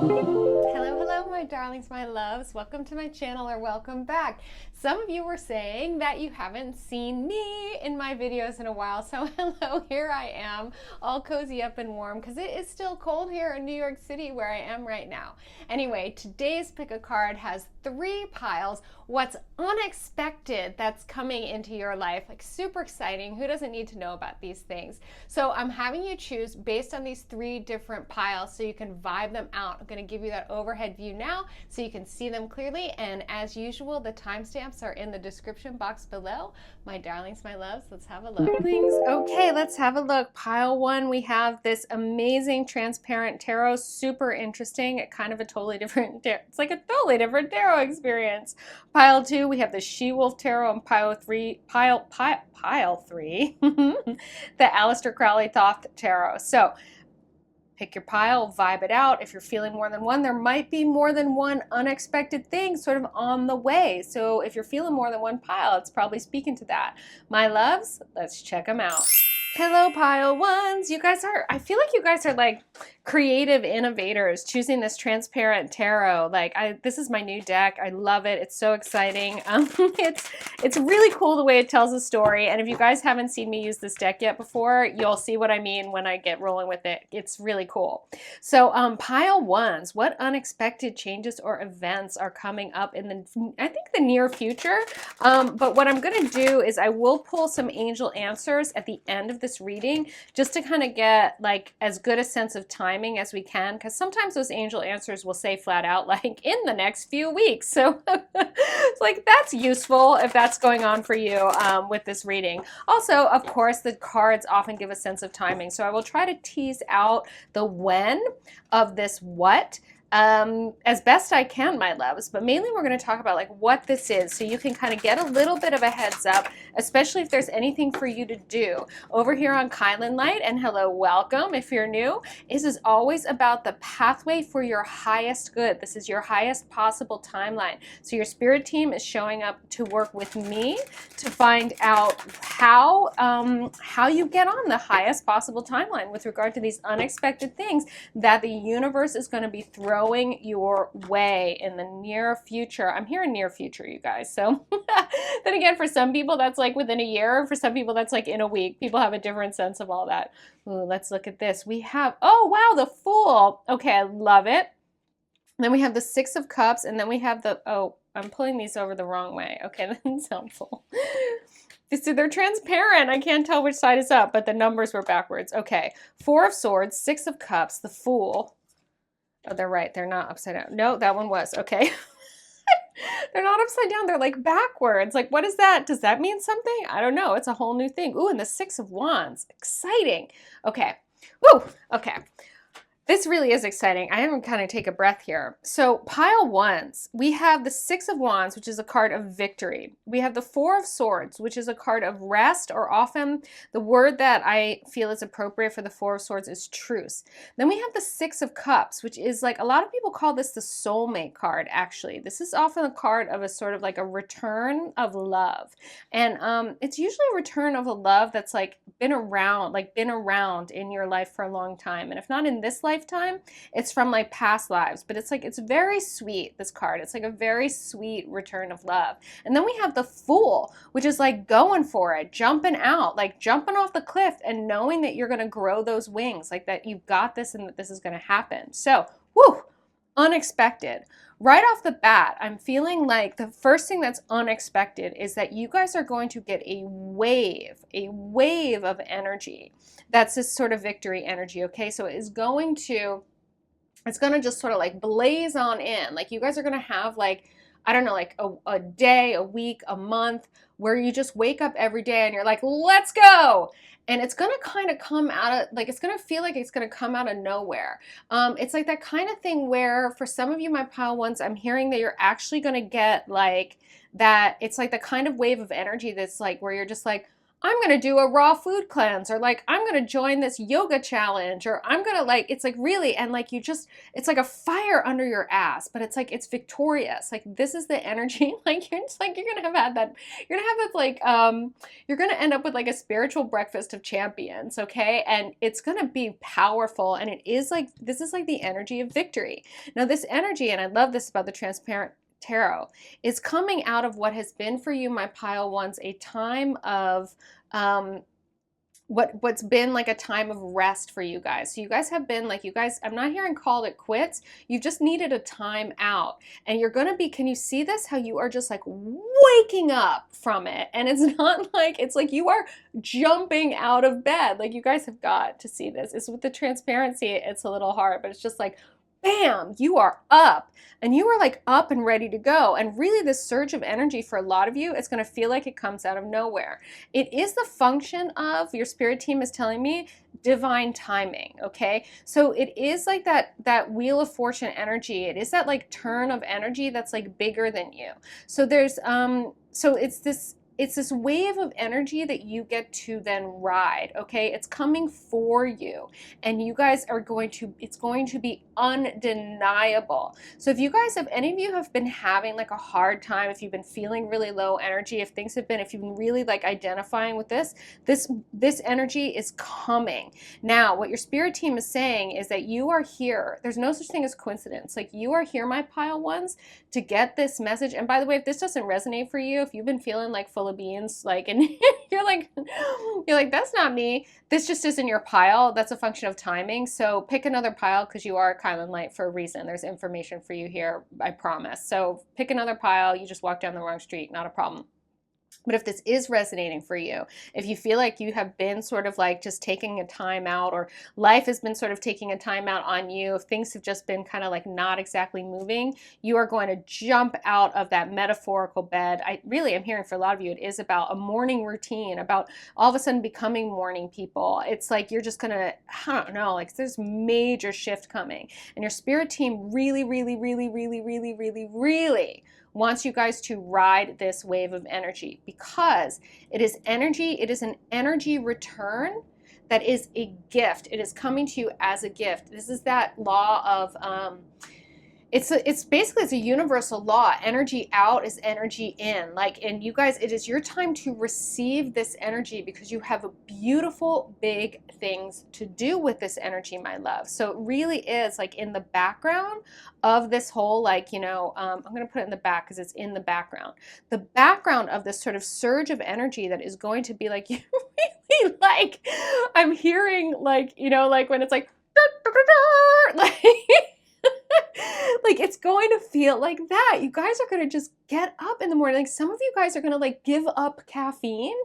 Hello, hello, my darlings, my loves. Welcome to my channel, or welcome back. Some of you were saying that you haven't seen me in my videos in a while, so hello, here I am, all cozy up and warm, because it is still cold here in New York City where I am right now. Anyway, today's pick a card has 3 piles. What's unexpected that's coming into your life, like super exciting. Who doesn't need to know about these things? So I'm having you choose based on these 3 different piles so you can vibe them out. I'm going to give you that overhead view now so you can see them clearly, and as usual, the timestamps are in the description box below. My darlings, my loves, let's have a look. Okay, let's have a look. Pile 1, we have this amazing transparent tarot, super interesting, kind of a totally different, it's like a totally different tarot experience. Pile 2, we have the Wolfe Tarot, and pile 3, the Gaiastar Crowley Thoth Tarot. So pick your pile, vibe it out. If you're feeling more than one, there might be more than one unexpected thing sort of on the way. So if you're feeling more than one pile, it's probably speaking to that. My loves, let's check them out. Hello, pile 1s. You guys are, I feel like you guys are like creative innovators choosing this transparent tarot. Like, this is my new deck. I love it. It's so exciting. It's really cool the way it tells a story. And if you guys haven't seen me use this deck yet before, you'll see what I mean when I get rolling with it. It's really cool. So pile 1s, what unexpected changes or events are coming up in the, I think, the near future? But what I'm going to do is I will pull some angel answers at the end of this reading just to kind of get like as good a sense of timing as we can, because sometimes those angel answers will say flat out like in the next few weeks. So it's like that's useful if that's going on for you with this reading. Also, of course, the cards often give a sense of timing, so I will try to tease out the when of this what as best I can, my loves, but mainly we're going to talk about like what this is so you can kind of get a little bit of a heads up, especially if there's anything for you to do. Over here on kylinlight, and hello, welcome if you're new, this is always about the pathway for your highest good. This is your highest possible timeline. So your spirit team is showing up to work with me to find out how you get on the highest possible timeline with regard to these unexpected things that the universe is going to be throwing your way in the near future. I'm hearing near future, you guys. So then again, for some people, that's like within a year. For some people, that's like in a week. People have a different sense of all that. Ooh, let's look at this. We have, oh, wow, the Fool. Okay, I love it. Then we have the 6 of Cups, and then we have the, oh, I'm pulling these over the wrong way. Okay, that's helpful. So they're transparent. I can't tell which side is up, but the numbers were backwards. Okay, 4 of Swords, 6 of Cups, the Fool. Oh, they're right. They're not upside down. No, that one was. Okay. They're not upside down. They're like backwards. Like, what is that? Does that mean something? I don't know. It's a whole new thing. Ooh, and the 6 of Wands. Exciting. Okay. Woo. Okay. This really is exciting. I am kind of take a breath here. So pile 1s, we have the 6 of Wands, which is a card of victory. We have the 4 of Swords, which is a card of rest, or often the word that I feel is appropriate for the 4 of Swords is truce. Then we have the 6 of Cups, which is like, a lot of people call this the soulmate card, actually. This is often a card of a sort of like a return of love. And it's usually a return of a love that's like been around in your life for a long time. And if not in this lifetime, it's from like past lives, but it's like, it's very sweet, this card. It's like a very sweet return of love. And then we have the Fool, which is like going for it, jumping out, like jumping off the cliff and knowing that you're going to grow those wings, like that you've got this and that this is going to happen. So, whoo, unexpected. Right off the bat, I'm feeling like the first thing that's unexpected is that you guys are going to get a wave of energy. That's this sort of victory energy, okay? So it's going to just sort of like blaze on in. Like you guys are going to have like, I don't know, like a day, a week, a month where you just wake up every day and you're like, let's go. And it's going to kind of come out of, like, it's going to feel like it's going to come out of nowhere. It's like that kind of thing where for some of you, my pile 1s, I'm hearing that you're actually going to get like that. It's like the kind of wave of energy that's like where you're just like, I'm going to do a raw food cleanse, or like, I'm going to join this yoga challenge, or I'm going to like, it's like really, and like you just, it's like a fire under your ass, but it's like, it's victorious. Like this is the energy, like you're just like, you're going to have had that, you're going to have that like, you're going to end up with like a spiritual breakfast of champions, okay? And it's going to be powerful, and it is like, this is like the energy of victory. Now this energy, and I love this about the transparent tarot, is coming out of what has been for you, my pile ones, a time of what's been like a time of rest for you guys. So you guys have been like, you guys, I'm not hearing called it quits. You've just needed a time out, and you're gonna be, can you see this? How you are just like waking up from it, and it's not like, it's like you are jumping out of bed. Like you guys have got to see this. It's with the transparency, it's a little hard, but it's just like, bam, you are up, and you are like up and ready to go. And really this surge of energy for a lot of you, it's going to feel like it comes out of nowhere. It is the function of, your spirit team is telling me, divine timing, okay? So it is like that wheel of fortune energy. It is that like turn of energy that's like bigger than you. So there's so it's this wave of energy that you get to then ride, okay? It's coming for you, and you guys are going to, it's going to be undeniable. So if you guys have, any of you have been having like a hard time, if you've been feeling really low energy, if things have been, if you've been really like identifying with this energy is coming. Now, what your spirit team is saying is that you are here. There's no such thing as coincidence. Like you are here, my pile ones, to get this message. And by the way, if this doesn't resonate for you, if you've been feeling like full of beans, like, and you're like, that's not me, this just isn't your pile, that's a function of timing. So pick another pile, because you are a kylinlight for a reason. There's information for you here, I promise. So pick another pile. You just walked down the wrong street, not a problem. But if this is resonating for you, if you feel like you have been sort of like just taking a time out, or life has been sort of taking a time out on you, if things have just been kind of like not exactly moving, you are going to jump out of that metaphorical bed. I'm hearing for a lot of you, it is about a morning routine, about all of a sudden becoming morning people. It's like you're just gonna, I don't know, like there's major shift coming. And your spirit team really, really, really, really, really, really, really wants you guys to ride this wave of energy, because it is energy, it is an energy return that is a gift. It is coming to you as a gift. This is that law of it's basically, it's a universal law. Energy out is energy in. Like, and you guys, it is your time to receive this energy, because you have beautiful big things to do with this energy, my love. So it really is like in the background of this whole, like, you know, I'm going to put it in the back because it's in the background. The background of this sort of surge of energy that is going to be like, you really, like, I'm hearing like, you know, like when it's like, like, like it's going to feel like that. You guys are going to just get up in the morning. Like some of you guys are going to like give up caffeine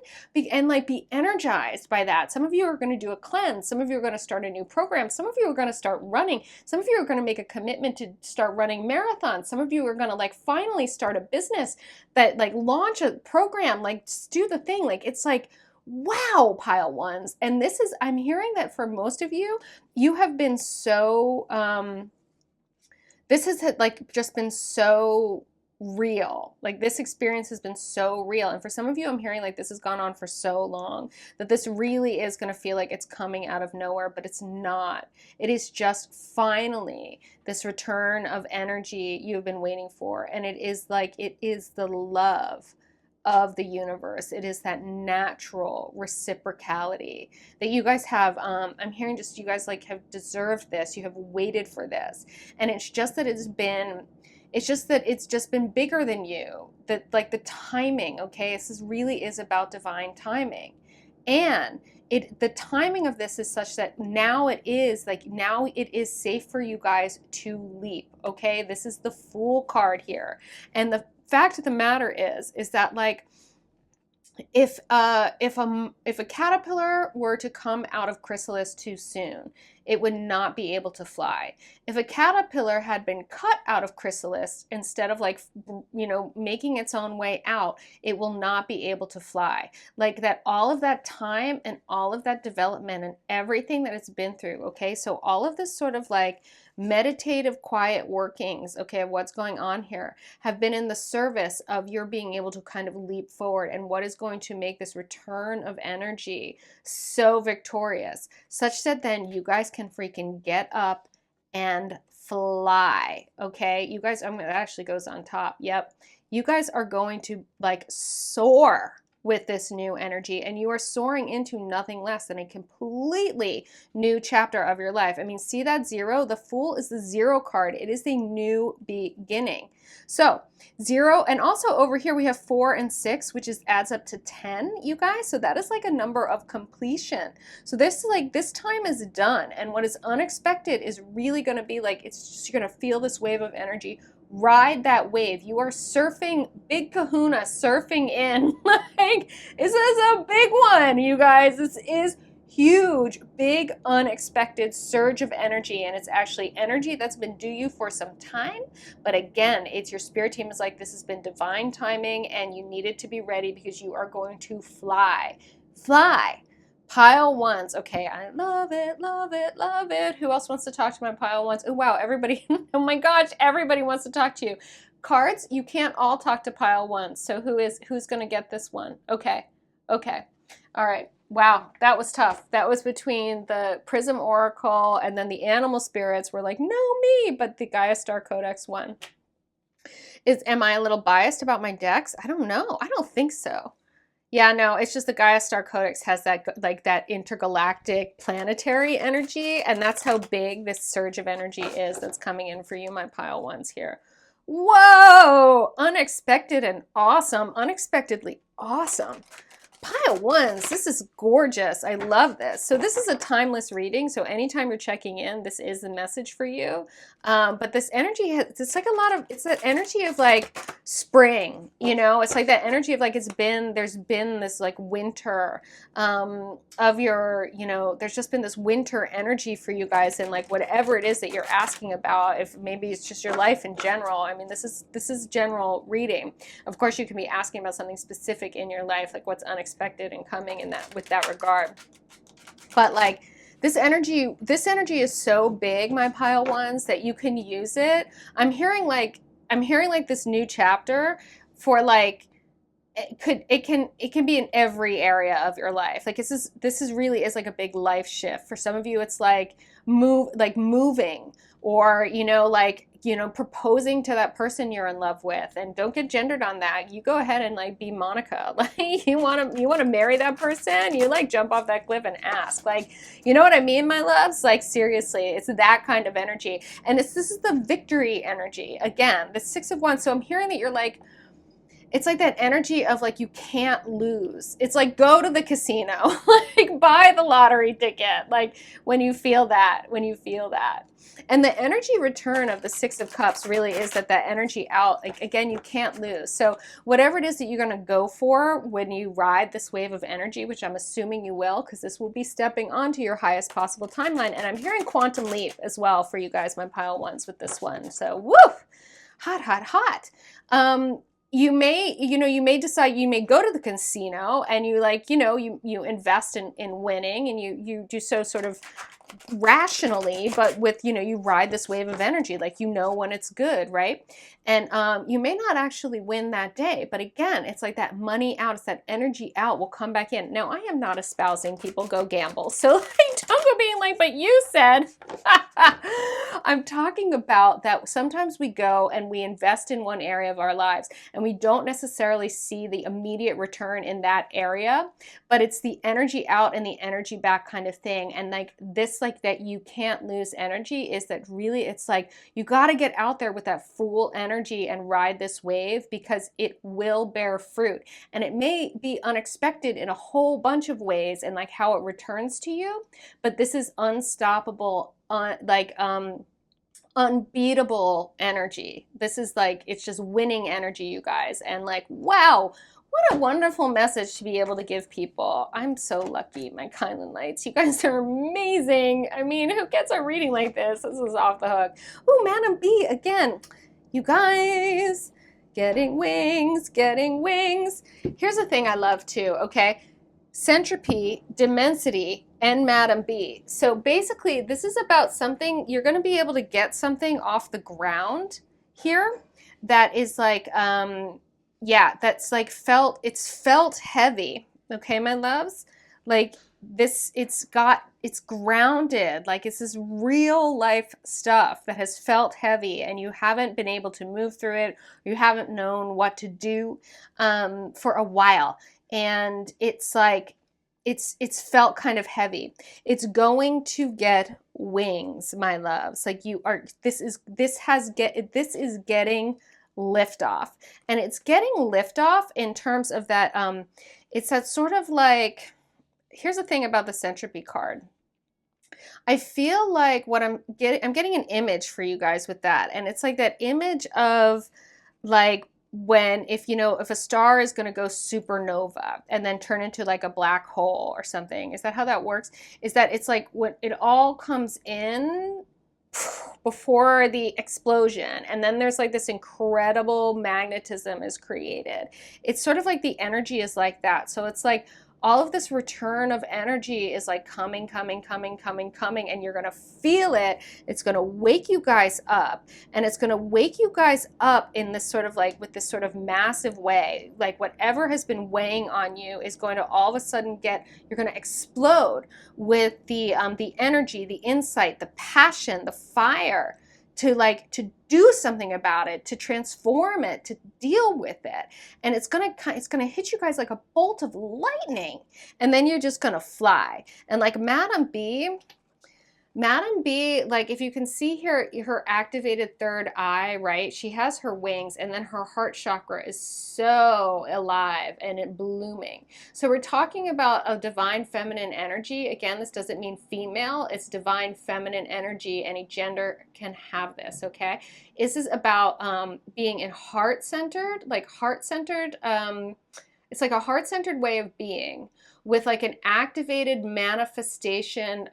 and like be energized by that. Some of you are going to do a cleanse. Some of you are going to start a new program. Some of you are going to start running. Some of you are going to make a commitment to start running marathons. Some of you are going to like finally start a business, that like launch a program, like just do the thing. Like it's like, wow, pile ones. And this is, I'm hearing that for most of you, you have been so, this has like just been so real. Like this experience has been so real. And for some of you, I'm hearing like this has gone on for so long that this really is going to feel like it's coming out of nowhere, but it's not. It is just finally this return of energy you've been waiting for. And it is like, it is the love of the universe. It is that natural reciprocality that you guys have. I'm hearing just, you guys like have deserved this. You have waited for this. And it's just that it's just been bigger than you. That like the timing, okay? This really is about divine timing. And the timing of this is such that now it is safe for you guys to leap, okay? This is the Fool card here. And the fact of the matter is that like if a caterpillar were to come out of chrysalis too soon, it would not be able to fly. If a caterpillar had been cut out of chrysalis instead of like, you know, making its own way out, it will not be able to fly. Like that, all of that time and all of that development and everything that it's been through, okay? So all of this sort of like meditative, quiet workings, okay, of what's going on here have been in the service of your being able to kind of leap forward and what is going to make this return of energy so victorious, such that then you guys can freaking get up and fly, okay? You guys, that actually goes on top, yep. You guys are going to like soar with this new energy, and you are soaring into nothing less than a completely new chapter of your life. I mean, see that 0? The Fool is the 0 card. It is the new beginning. So 0, and also over here we have 4 and 6, which adds up to 10, you guys. So that is like a number of completion. So this time is done, and what is unexpected is really going to be like, it's just, you're going to feel this wave of energy. Ride that wave. You are surfing, big kahuna, surfing in. Like, this is a big one, you guys. This is huge, big, unexpected surge of energy, and it's actually energy that's been due you for some time. But again, it's your spirit team is like, this has been divine timing, and you needed to be ready because you are going to fly. Fly. Pile ones. Okay, I love it, love it, love it. Who else wants to talk to my pile ones? Oh, wow, everybody. Oh my gosh, everybody wants to talk to you. Cards, you can't all talk to pile ones. So who's going to get this one? Okay, okay. All right. Wow, that was tough. That was between the Prism Oracle and then the animal spirits were like, no, me, but the Gaiastar Codex won. Am I a little biased about my decks? I don't know. I don't think so. Yeah, no, it's just the Gaiastar Codex has that like that intergalactic planetary energy, and that's how big this surge of energy is that's coming in for you, my pile ones here. Whoa! Unexpected and awesome. Unexpectedly awesome. Pile ones, this is gorgeous. I love this. So this is a timeless reading. So anytime you're checking in, this is the message for you. But this energy, it's like it's that energy of like spring, you know, it's like that energy of like, there's been this like winter of your, you know, there's just been this winter energy for you guys, and like whatever it is that you're asking about, if maybe it's just your life in general. I mean, this is general reading. Of course, you can be asking about something specific in your life, like what's unexpected and coming in that with that regard. But like this energy is so big, my pile ones, that you can use it. I'm hearing like this new chapter for like it can be in every area of your life. Like this is really is like a big life shift. For some of you, it's like moving, or proposing to that person you're in love with. And don't get gendered on that. You go ahead and like be Monica. Like you want to marry that person, you like jump off that cliff and ask. Like, you know what I mean, my loves? Like seriously, it's that kind of energy. And this is the victory energy. Again, the 6 of Wands. So I'm hearing that you're like, it's like that energy of like, you can't lose. It's like, go to the casino, like buy the lottery ticket. Like when you feel that. And the energy return of the 6 of Cups really is that energy out, like again, you can't lose. So whatever it is that you're going to go for when you ride this wave of energy, which I'm assuming you will, because this will be stepping onto your highest possible timeline. And I'm hearing quantum leap as well for you guys, my pile ones, with this one. So woof, hot, hot, hot. You may decide, you may go to the casino and you like, you invest in winning, and you do so sort of rationally, but with, you ride this wave of energy, like, when it's good, right? And you may not actually win that day, but again, it's like that money out, it's that energy out will come back in. Now, I am not espousing people go gamble, so like, don't go being like, but you said. I'm talking about that sometimes we go and we invest in one area of our lives and we don't necessarily see the immediate return in that area, but it's the energy out and the energy back kind of thing. And like this, like that you can't lose energy is that really, it's like you got to get out there with that Fool energy and ride this wave, because it will bear fruit. And it may be unexpected in a whole bunch of ways and like how it returns to you, but this is unstoppable, unbeatable energy. This is like, it's just winning energy, you guys. And like, wow, What a wonderful message to be able to give people. I'm so lucky, my kylinlights. You guys are amazing. I mean, who gets a reading like this? This is off the hook. Ooh, Madam B, again. You guys, getting wings, getting wings. Here's the thing I love too, okay? Centropy, Dimensity, and Madam B. So basically, this is about something, you're going to be able to get something off the ground here that is like, yeah, that's like it's felt heavy. Okay, my loves? Like this, it's grounded. Like it's this real life stuff that has felt heavy and you haven't been able to move through it. You haven't known what to do for a while. And it's like, it's felt kind of heavy. It's going to get wings, my loves. Like this is getting liftoff, and it's getting liftoff in terms of that. It's that sort of like, here's the thing about the Centropy card. I feel like what I'm getting an image for you guys with that, and it's like that image of like if a star is going to go supernova and then turn into like a black hole or something. Is that how that works? Is that it's like when it all comes in before the explosion, and then there's like this incredible magnetism is created. It's sort of like the energy is like that. So it's like all of this return of energy is like coming, and you're going to feel it. It's going to wake you guys up, and it's going to wake you guys up in this sort of like, with this sort of massive way. Like whatever has been weighing on you is going to all of a sudden you're going to explode with the energy, the insight, the passion, the fire to do something about it, to transform it, to deal with it. And it's gonna hit you guys like a bolt of lightning, and then you're just gonna fly. And like Madam B, like if you can see here, her activated third eye, right? She has her wings, and then her heart chakra is so alive and blooming. So we're talking about a divine feminine energy. Again, this doesn't mean female, it's divine feminine energy. Any gender can have this, okay? This is about being in heart-centered, it's like a heart-centered way of being, with like an activated manifestation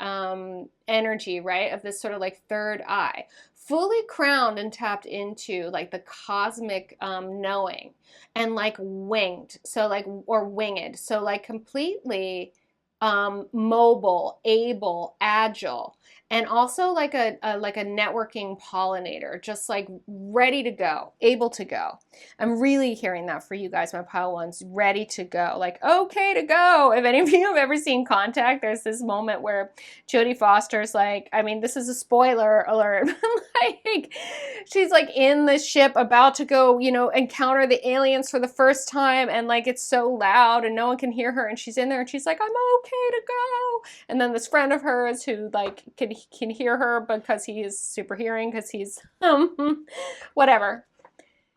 energy, right? Of this sort of like third eye, fully crowned and tapped into like the cosmic knowing, and like winged, so like, or winged, so like completely mobile, able, agile, and also like a networking pollinator, just like ready to go, able to go. I'm really hearing that for you guys, my pile ones, ready to go, like okay to go. If any of you have ever seen Contact, there's this moment where Jodie Foster's like, I mean, this is a spoiler alert, like she's like in the ship about to go, encounter the aliens for the first time, and like it's so loud and no one can hear her, and she's in there and she's like, I'm okay to go. And then this friend of hers who like can hear her because he is super hearing, because he's whatever,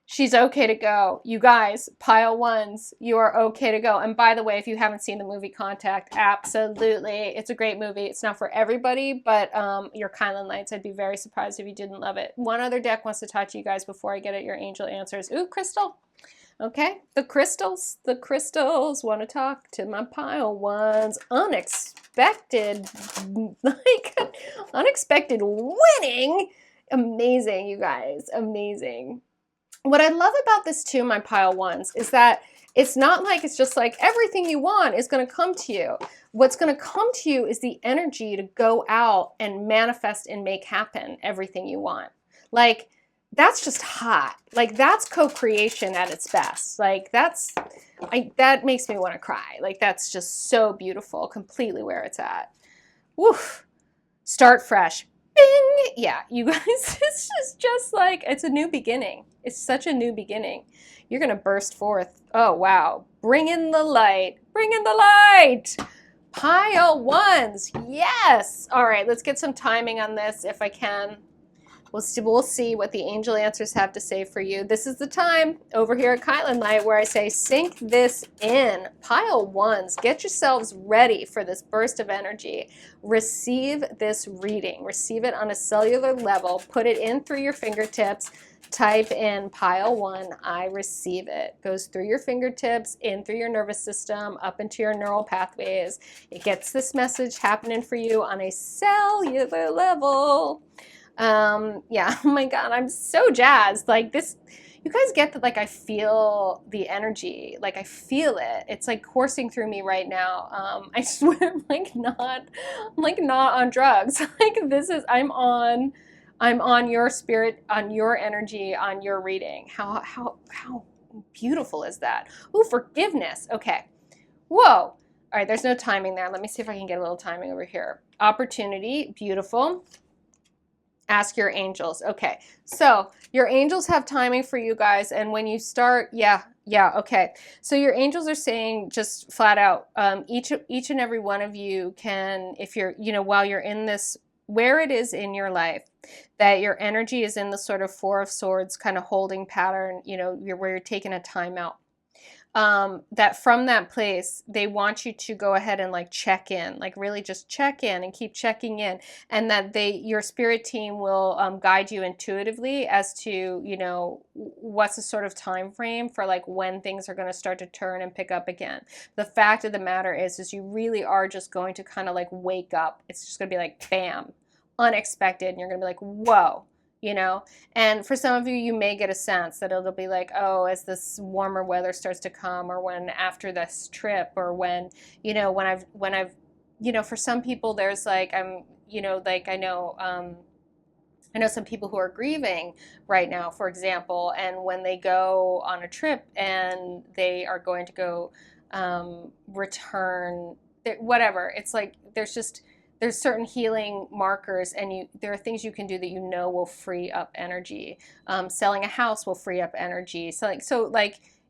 she's okay to go. You guys, pile ones, you are okay to go. And by the way, if you haven't seen the movie Contact, absolutely, it's a great movie. It's not for everybody, but your kylinlights, I'd be very surprised if you didn't love it. One other deck wants to talk to you guys before I get at your angel answers. Ooh, crystal. Okay, the crystals want to talk to my pile ones. Unexpected, like unexpected winning. Amazing, you guys, amazing. What I love about this too, my pile ones, is that it's not like it's just like everything you want is going to come to you. What's going to come to you is the energy to go out and manifest and make happen everything you want. Like, that's just hot. Like, that's co-creation at its best. Like, that makes me want to cry. Like, that's just so beautiful, completely where it's at. Woof. Start fresh. Bing! Yeah, you guys, it's just like, it's a new beginning. It's such a new beginning. You're going to burst forth. Oh, wow. Bring in the light. Bring in the light. Pile ones. Yes. All right, let's get some timing on this if I can. We'll see what the angel answers have to say for you. This is the time over here at kylinlight where I say sink this in. Pile ones, get yourselves ready for this burst of energy. Receive this reading. Receive it on a cellular level. Put it in through your fingertips. Type in pile one, I receive it. Goes through your fingertips, in through your nervous system, up into your neural pathways. It gets this message happening for you on a cellular level. Yeah, oh my God, I'm so jazzed. Like this, you guys get that, like I feel the energy, like I feel it. It's like coursing through me right now. I swear I'm like not on drugs. Like this is, I'm on your spirit, on your energy, on your reading. How beautiful is that? Ooh, forgiveness. Okay. Whoa. All right, there's no timing there. Let me see if I can get a little timing over here. Opportunity, beautiful. Ask your angels. Okay, so your angels have timing for you guys, and when you start, yeah, okay. So your angels are saying just flat out, each and every one of you can, if you're, while you're in this, where it is in your life, that your energy is in the sort of Four of Swords kind of holding pattern, where you're taking a time out. That from that place, they want you to go ahead and like check in, like really just check in and keep checking in, and that your spirit team will guide you intuitively as to, what's the sort of time frame for like when things are going to start to turn and pick up again. The fact of the matter is you really are just going to kind of like wake up. It's just going to be like, bam, unexpected. And you're going to be like, whoa. And for some of you, you may get a sense that it'll be like, oh, as this warmer weather starts to come, or when after this trip, or when I've for some people, there's like, I know some people who are grieving right now, for example, and when they go on a trip and they are going to go return, whatever, it's like there's certain healing markers, and there are things you can do that will free up energy. Selling a house will free up energy. So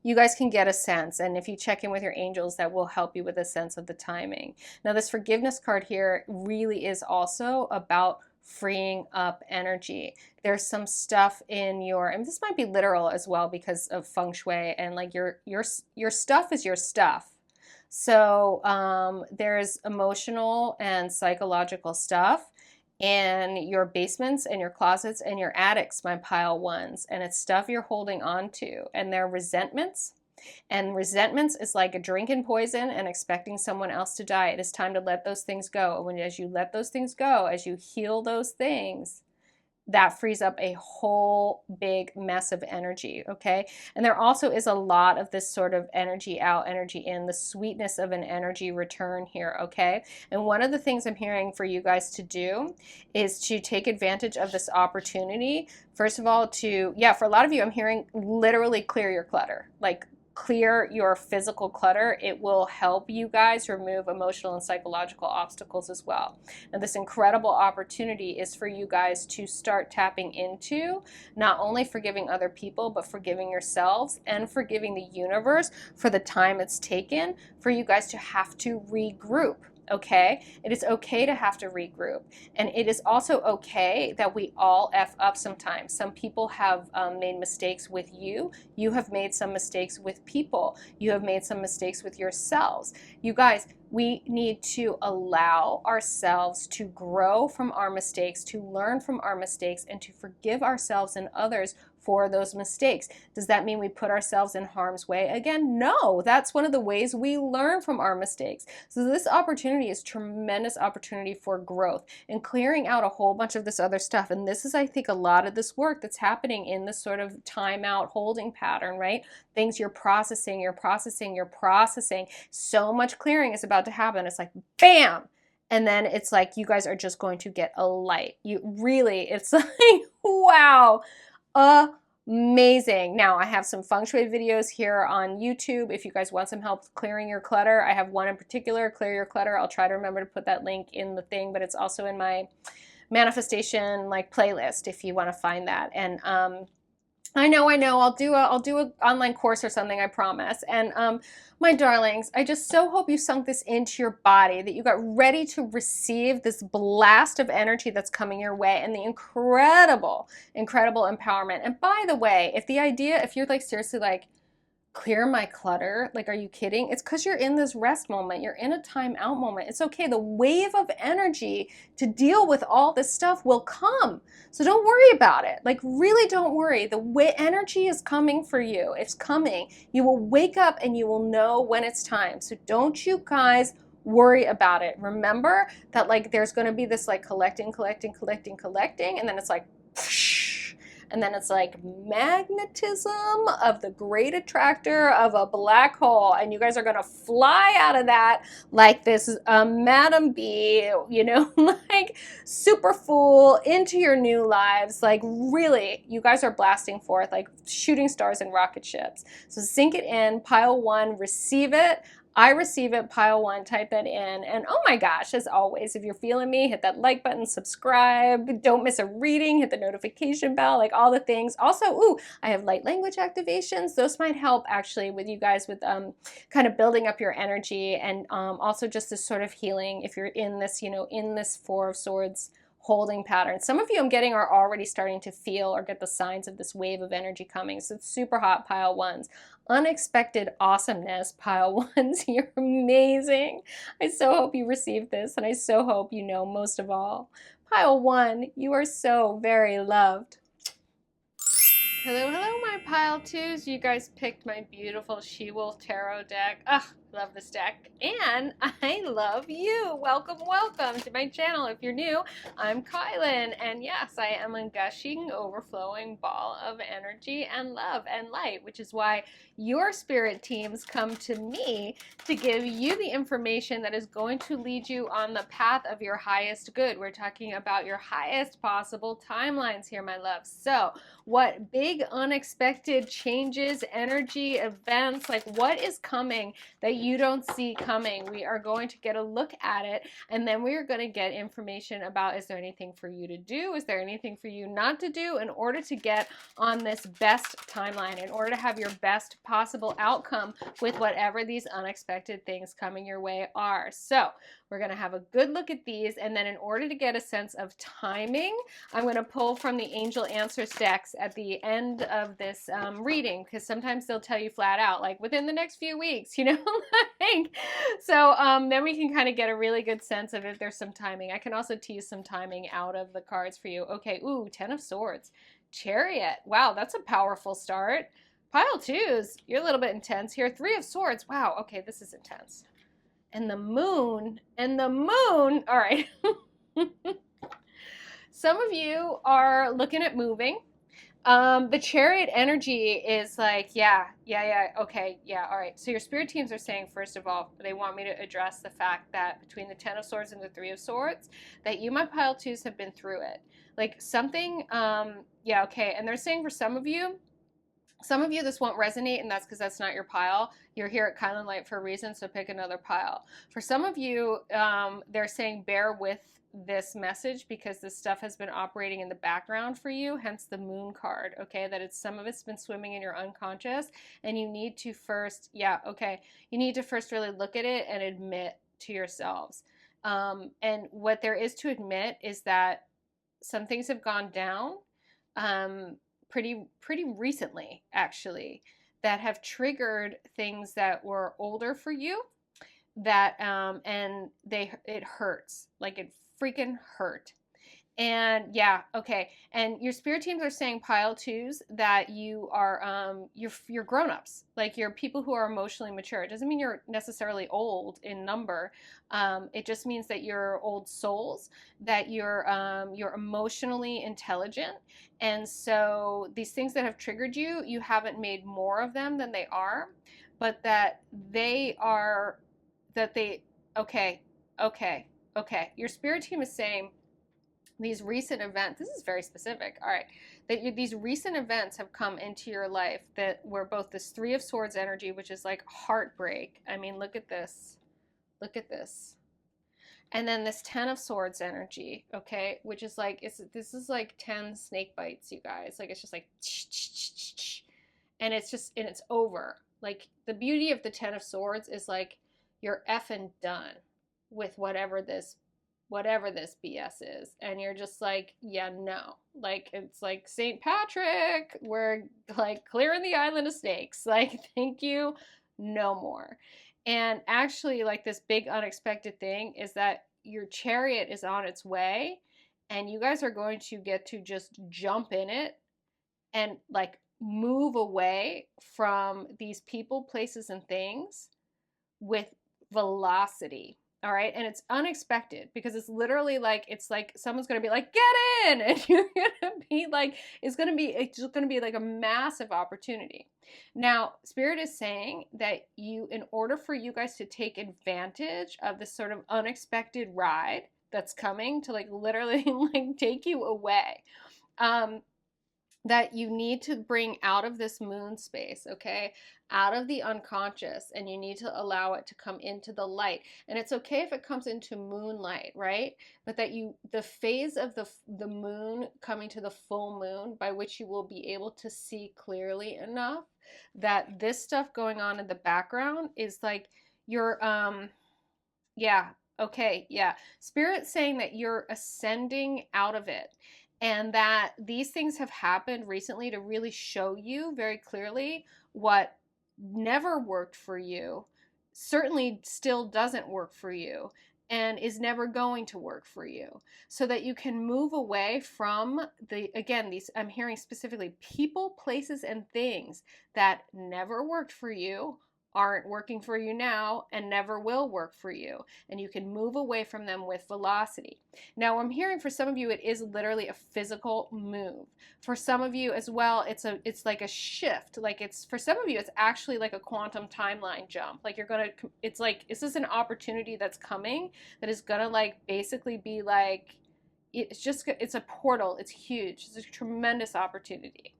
you guys can get a sense, and if you check in with your angels, that will help you with a sense of the timing. Now, this forgiveness card here really is also about freeing up energy. There's some stuff in and this might be literal as well because of feng shui, and like your stuff is your stuff. So there's emotional and psychological stuff in your basements and your closets and your attics, my pile ones, and it's stuff you're holding on to, and they're resentments. And resentments is like a drinking poison and expecting someone else to die. It is time to let those things go. And as you let those things go, as you heal those things, that frees up a whole big mess of energy, okay? And there also is a lot of this sort of energy out, energy in, the sweetness of an energy return here, okay? And one of the things I'm hearing for you guys to do is to take advantage of this opportunity. First of all, for a lot of you, I'm hearing literally clear your clutter, like clear your physical clutter. It will help you guys remove emotional and psychological obstacles as well. And this incredible opportunity is for you guys to start tapping into not only forgiving other people, but forgiving yourselves and forgiving the universe for the time it's taken for you guys to have to regroup. Okay, it is okay to have to regroup, and it is also okay that we all F up sometimes. Some people have made mistakes with you. You have made some mistakes with people. You have made some mistakes with yourselves. You guys, we need to allow ourselves to grow from our mistakes, to learn from our mistakes, and to forgive ourselves and others for those mistakes. Does that mean we put ourselves in harm's way again? No, that's one of the ways we learn from our mistakes. So this opportunity is tremendous opportunity for growth and clearing out a whole bunch of this other stuff. And this is, I think, a lot of this work that's happening in this sort of timeout holding pattern, right? Things you're processing. So much clearing is about to happen. It's like, bam! And then it's like you guys are just going to get a light. It's like, wow. Amazing. Now, I have some feng shui videos here on YouTube. If you guys want some help clearing your clutter, I have one in particular, Clear Your Clutter. I'll try to remember to put that link in the thing, but it's also in my manifestation like playlist if you want to find that. And I know. I'll do a online course or something, I promise. And my darlings, I just so hope you sunk this into your body, that you got ready to receive this blast of energy that's coming your way, and the incredible, incredible empowerment. And by the way, if you're like seriously like, clear my clutter, like, are you kidding? It's because you're in this rest moment, you're in a time out moment. It's okay. The wave of energy to deal with all this stuff will come, so don't worry about it. Like, really don't worry. The way energy is coming for you, it's coming. You will wake up and you will know when it's time. So don't you guys worry about it. Remember that, like, there's going to be this like collecting, and then it's like and then it's like magnetism of the great attractor of a black hole, and you guys are gonna fly out of that like this Madam Bee, you know, like super full into your new lives. Like, really, you guys are blasting forth like shooting stars and rocket ships. So sink it in, pile one, receive it. I receive it, pile one, type that in. And oh my gosh, as always, if you're feeling me, hit that like button, subscribe, don't miss a reading, hit the notification bell, like all the things. Also, ooh, I have light language activations. Those might help actually with you guys with kind of building up your energy, and also just this sort of healing if you're in this, you know, in this Four of Swords holding pattern. Some of you I'm getting are already starting to feel or get the signs of this wave of energy coming. So it's super hot, pile ones. Unexpected awesomeness, pile ones. You're amazing. I so hope you received this, and I so hope you know, most of all, pile one, you are so very loved. Hello, hello, my pile twos. You guys picked my beautiful Wolfe Tarot deck. Ugh, love this deck. And I love you. Welcome, welcome to my channel. If you're new, I'm Kylin. And yes, I am a gushing, overflowing ball of energy and love and light, which is why your spirit teams come to me to give you the information that is going to lead you on the path of your highest good. We're talking about your highest possible timelines here, my love. So, what big unexpected changes, energy, events, like what is coming that you don't see coming? We are going to get a look at it, and then we are going to get information about, is there anything for you to do? Is there anything for you not to do in order to get on this best timeline, in order to have your best possible outcome with whatever these unexpected things coming your way are. So we're going to have a good look at these, and then in order to get a sense of timing, I'm going to pull from the Angel Answers decks at the end of this reading, because sometimes they'll tell you flat out, like, within the next few weeks, you know? Like, so then we can kind of get a really good sense of if there's some timing. I can also tease some timing out of the cards for you. Okay, ooh, Ten of Swords. Chariot. Wow, that's a powerful start. Pile twos, you're a little bit intense here. Three of Swords. Wow, okay, this is intense. And the moon, all right. Some of you are looking at moving. The Chariot energy is like, yeah, okay, yeah, all right. So your spirit teams are saying, first of all, they want me to address the fact that between the Ten of Swords and the Three of Swords, that you, my pile twos, have been through it. Like something, yeah, okay. And they're saying for some of you, this won't resonate, and that's because that's not your pile. You're here at kylinlight for a reason, so pick another pile. For some of you, they're saying bear with this message because this stuff has been operating in the background for you, hence the moon card, okay? That it's, some of it's been swimming in your unconscious, and you need to first, yeah, okay, you need to first really look at it and admit to yourselves. And what there is to admit is that some things have gone down, pretty recently, actually, that have triggered things that were older for you, that and it hurts, like it freaking hurt. And yeah, okay. And your spirit teams are saying, pile twos, that you are you're grown-ups. Like, you're people who are emotionally mature. It doesn't mean you're necessarily old in number. It just means that you're old souls, that you're emotionally intelligent. And so these things that have triggered you, you haven't made more of them than they are, but that they are, okay. Your spirit team is saying, these recent events, this is very specific, all right, that these recent events have come into your life that were both this Three of Swords energy, which is like heartbreak. I mean, look at this. And then this Ten of Swords energy, okay, which is like, this is like 10 snake bites, you guys. Like, it's just like, and it's just, and it's over. Like, the beauty of the Ten of Swords is like, you're effing done with whatever this BS is. And you're just like, yeah, no. Like, it's like St. Patrick, we're like clearing the island of snakes. Like, thank you, no more. And actually, like, this big unexpected thing is that your chariot is on its way, and you guys are going to get to just jump in it and like move away from these people, places, and things with velocity. All right. And it's unexpected because it's literally like, it's like someone's going to be like, get in. And you're going to be like, it's going to be like a massive opportunity. Now, Spirit is saying that in order for you guys to take advantage of this sort of unexpected ride that's coming to like literally like take you away, that you need to bring out of this moon space, okay? Out of the unconscious, and you need to allow it to come into the light. And it's okay if it comes into moonlight, right? But that the phase of the moon coming to the full moon, by which you will be able to see clearly enough that this stuff going on in the background is like you're yeah, okay, yeah. Spirit's saying that you're ascending out of it, and that these things have happened recently to really show you very clearly what never worked for you, certainly still doesn't work for you, and is never going to work for you, so that you can move away from these, I'm hearing specifically people, places, and things that never worked for you, aren't working for you now, and never will work for you. And you can move away from them with velocity. Now, I'm hearing for some of you, it is literally a physical move. For some of you as well, it's like a shift. Like, it's, for some of you, it's actually like a quantum timeline jump. Like, it's like, this is an opportunity that's coming that is gonna like basically be like, it's a portal. It's huge. It's a tremendous opportunity.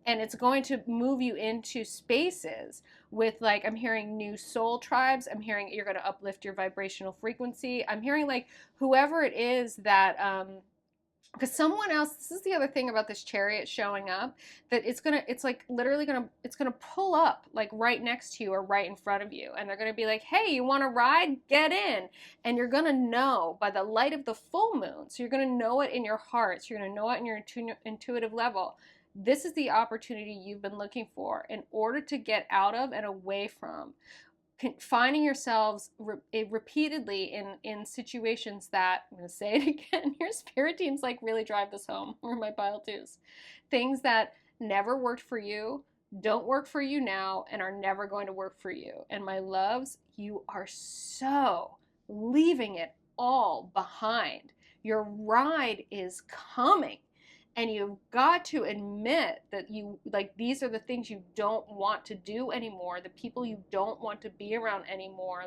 And it's going to move you into spaces with, like, I'm hearing new soul tribes. I'm hearing you're going to uplift your vibrational frequency. I'm hearing like whoever it is that, because someone else, this is the other thing about this chariot showing up, that it's gonna pull up like right next to you or right in front of you, and they're gonna be like, hey, you want to ride? Get in. And you're gonna know by the light of the full moon, so you're gonna know it in your heart, so you're gonna know it in your intuitive level. This is the opportunity you've been looking for in order to get out of and away from finding yourselves repeatedly in situations that, I'm going to say it again, your spirit teams like really drive this home, or my pile twos. Things that never worked for you, don't work for you now, and are never going to work for you. And my loves, you are so leaving it all behind. Your ride is coming. And you've got to admit that these are the things you don't want to do anymore, the people you don't want to be around anymore,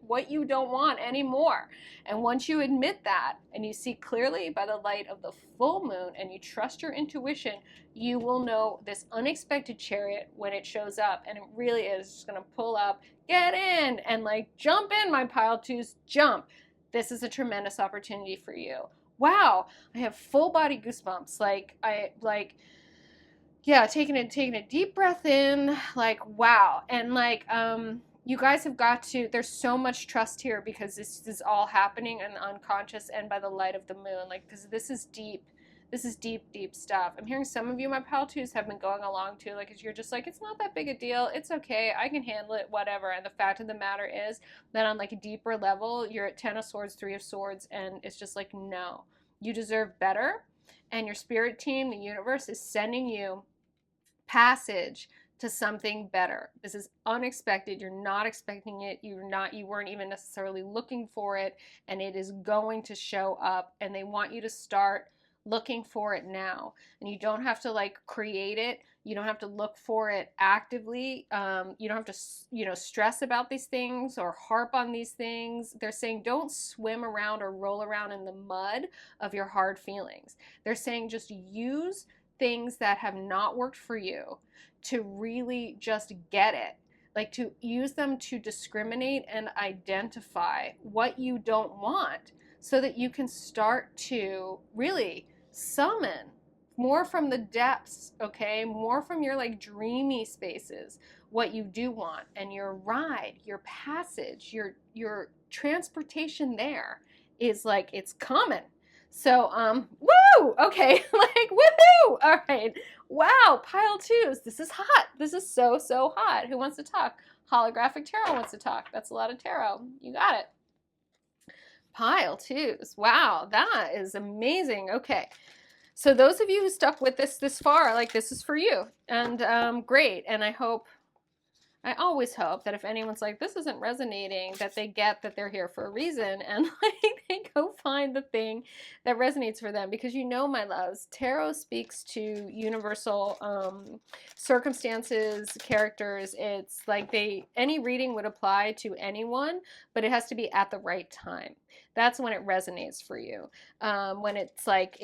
what you don't want anymore. And once you admit that, and you see clearly by the light of the full moon, and you trust your intuition, you will know this unexpected chariot when it shows up. And it really is just going to pull up, get in, and like, jump in, my pile twos, jump. This is a tremendous opportunity for you. Wow, I have full body goosebumps. Taking a deep breath in, like, wow. And like, you guys have got to, there's so much trust here, because this is all happening in the unconscious and by the light of the moon. Like, because this is deep stuff. I'm hearing some of you, my pal twos, have been going along too. Like, you're just like, it's not that big a deal. It's okay. I can handle it, whatever. And the fact of the matter is that on like a deeper level, you're at 10 of Swords, 3 of Swords, and it's just like, no, you deserve better. And your spirit team, the universe, is sending you passage to something better. This is unexpected. You're not expecting it. You weren't even necessarily looking for it, and it is going to show up, and they want you to start looking for it now. And you don't have to like create it. You don't have to look for it actively. You don't have to, stress about these things or harp on these things. They're saying don't swim around or roll around in the mud of your hard feelings. They're saying just use things that have not worked for you to really just get it. Like, to use them to discriminate and identify what you don't want, so that you can start to really summon more from the depths, okay? More from your like dreamy spaces, what you do want, and your ride, your passage, your transportation there is like, it's coming. So, woo! Okay, like, woohoo! All right. Wow, pile twos. This is hot. This is so, so hot. Who wants to talk? Holographic Tarot wants to talk. That's a lot of tarot. You got it. Pile twos. Wow, that is amazing. Okay. So those of you who stuck with this far, like, this is for you. And great. And I always hope that if anyone's like, this isn't resonating, that they get that they're here for a reason, and like they go find the thing that resonates for them. Because you know, my loves, tarot speaks to universal circumstances, characters. It's like any reading would apply to anyone, but it has to be at the right time. That's when it resonates for you. When it's like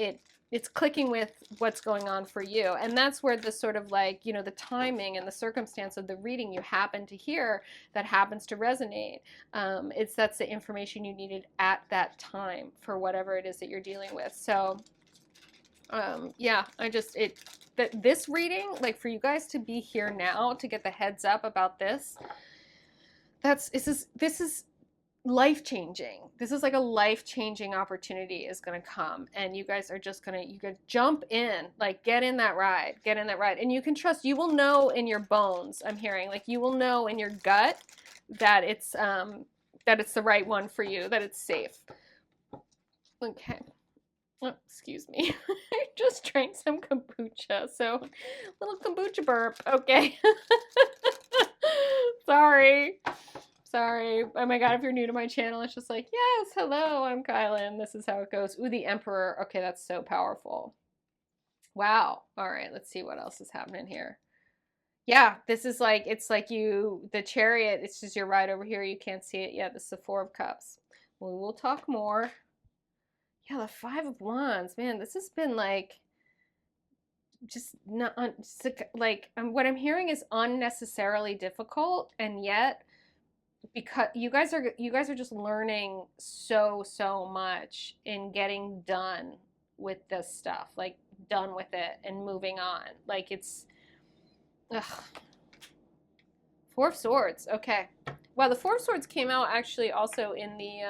it's clicking with what's going on for you. And that's where the sort of like, you know, the timing and the circumstance of the reading you happen to hear that happens to resonate. That's the information you needed at that time for whatever it is that you're dealing with. So yeah, this reading, like, for you guys to be here now to get the heads up about this is life-changing. This is like a life-changing opportunity is going to come, and you guys are just going to, you can jump in, like, get in that ride, and you can trust, you will know in your bones, I'm hearing, like, you will know in your gut that it's the right one for you, that it's safe. Okay. Oh, excuse me. I just drank some kombucha, so little kombucha burp. Okay. Sorry. Oh my god, if you're new to my channel, it's just like, yes, hello, I'm Kylan. This is how it goes. Ooh, the Emperor. Okay, that's so powerful. Wow. All right, let's see what else is happening here. Yeah, this is like, it's like the Chariot, it's just you're right over here. You can't see it yet. This is the Four of Cups. We will talk more. Yeah, the Five of Wands. Man, this has been like, just not, like, what I'm hearing is unnecessarily difficult, and yet, because you guys are just learning so much in getting done with this stuff, like done with it and moving on. Like, it's Four of Swords. Okay, well, the Four of Swords came out actually also in the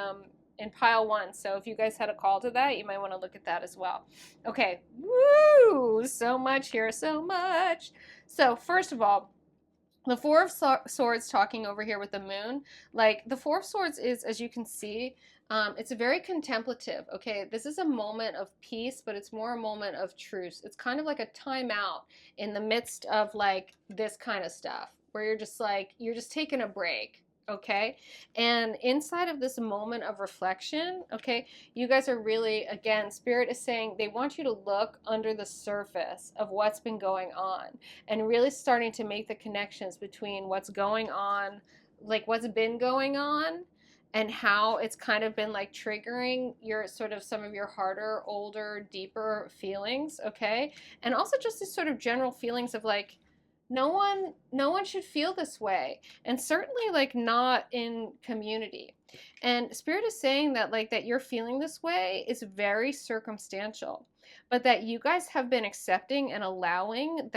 in pile one, so if you guys had a call to that, you might want to look at that as well. Okay, woo, so much here, so much. So first of all, the Four of Swords talking over here with the moon, like, the Four of Swords is, as you can see, it's a very contemplative, okay? This is a moment of peace, but it's more a moment of truce. It's kind of like a timeout in the midst of, like, this kind of stuff, where you're just like, you're just taking a break, okay? And inside of this moment of reflection, okay, you guys are really, again, Spirit is saying they want you to look under the surface of what's been going on, and really starting to make the connections between what's going on, like what's been going on, and how it's kind of been like triggering your sort of some of your harder, older, deeper feelings, okay? And also just this sort of general feelings of like, no one should feel this way, and certainly like not in community. And Spirit is saying that, like, that you're feeling this way is very circumstantial, but that you guys have been accepting and allowing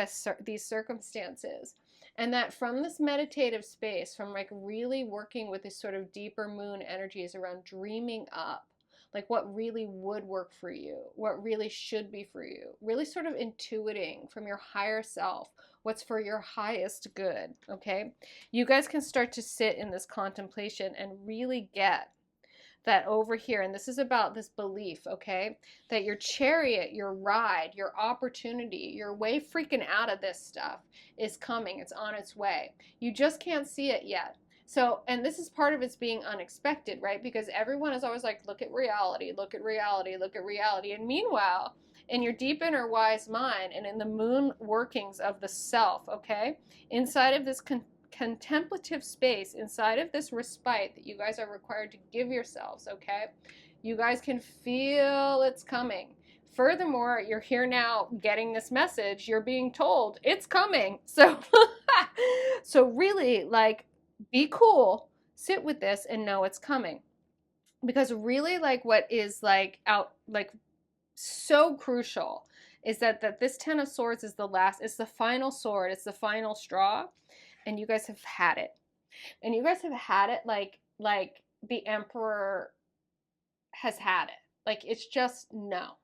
these circumstances, and that from this meditative space, from like really working with this sort of deeper moon energies around dreaming up, like, what really would work for you, what really should be for you, really sort of intuiting from your higher self what's for your highest good, okay? You guys can start to sit in this contemplation and really get that over here, and this is about this belief, okay, that your chariot, your ride, your opportunity, your way freaking out of this stuff is coming. It's on its way. You just can't see it yet. So, and this is part of it's being unexpected, right? Because everyone is always like, look at reality, look at reality, look at reality. And meanwhile, in your deep inner wise mind and in the moon workings of the self, okay, inside of this contemplative space, inside of this respite that you guys are required to give yourselves, okay, you guys can feel it's coming. Furthermore, you're here now getting this message, you're being told it's coming. So, so really, like, be cool, sit with this and know it's coming. Because really, like, what is like out, like, so crucial is that this Ten of Swords is the last, it's the final sword, it's the final straw, and you guys have had it. And you guys have had it like the Emperor has had it. Like, it's just no.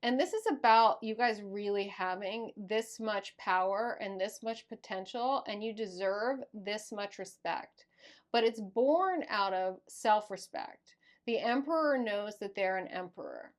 And this is about you guys really having this much power and this much potential, and you deserve this much respect. But it's born out of self-respect. The Emperor knows that they're an emperor.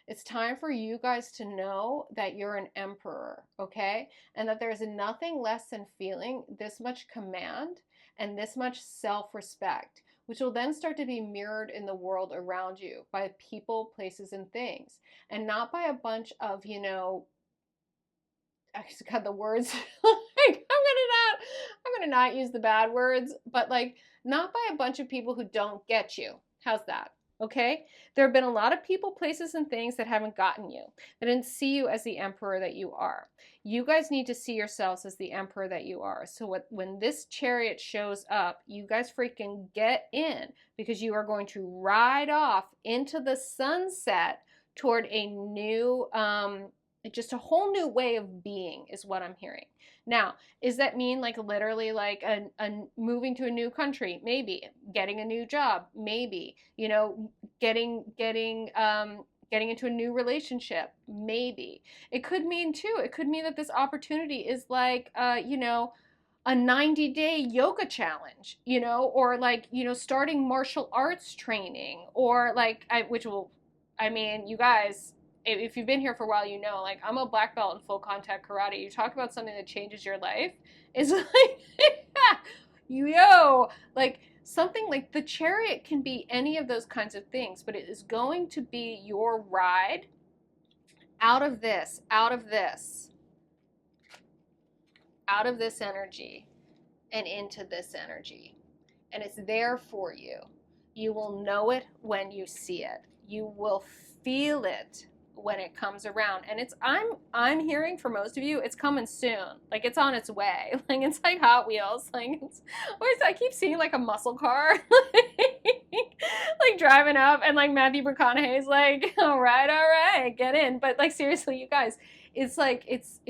It's time for you guys to know that you're an emperor, okay? And that there's nothing less than feeling this much command and this much self-respect, which will then start to be mirrored in the world around you by people, places, and things, and not by a bunch of, you know, I just got the words, like, I'm gonna not use the bad words, but like, not by a bunch of people who don't get you. How's that? Okay? There have been a lot of people, places, and things that haven't gotten you, that didn't see you as the emperor that you are. You guys need to see yourselves as the emperor that you are. So when this Chariot shows up, you guys freaking get in, because you are going to ride off into the sunset toward a new, just a whole new way of being is what I'm hearing. Now, does that mean like literally like a moving to a new country? Maybe. Getting a new job? Maybe. You know, getting into a new relationship? Maybe. It could mean too, it could mean that this opportunity is like, you know, a 90-day yoga challenge, you know, or like, you know, starting martial arts training, or like, you guys, if you've been here for a while, you know, like, I'm a black belt in full contact karate. You talk about something that changes your life, is like, yo, like, something like the Chariot can be any of those kinds of things, but it is going to be your ride out of this energy and into this energy. And it's there for you. You will know it when you see it. You will feel it when it comes around. And it's, I'm hearing for most of you, it's coming soon. Like, it's on its way. Like, it's like Hot Wheels. Like, it's, I keep seeing like a muscle car like driving up, and like Matthew McConaughey's like, all right, get in. But like, seriously, you guys, it's like, it's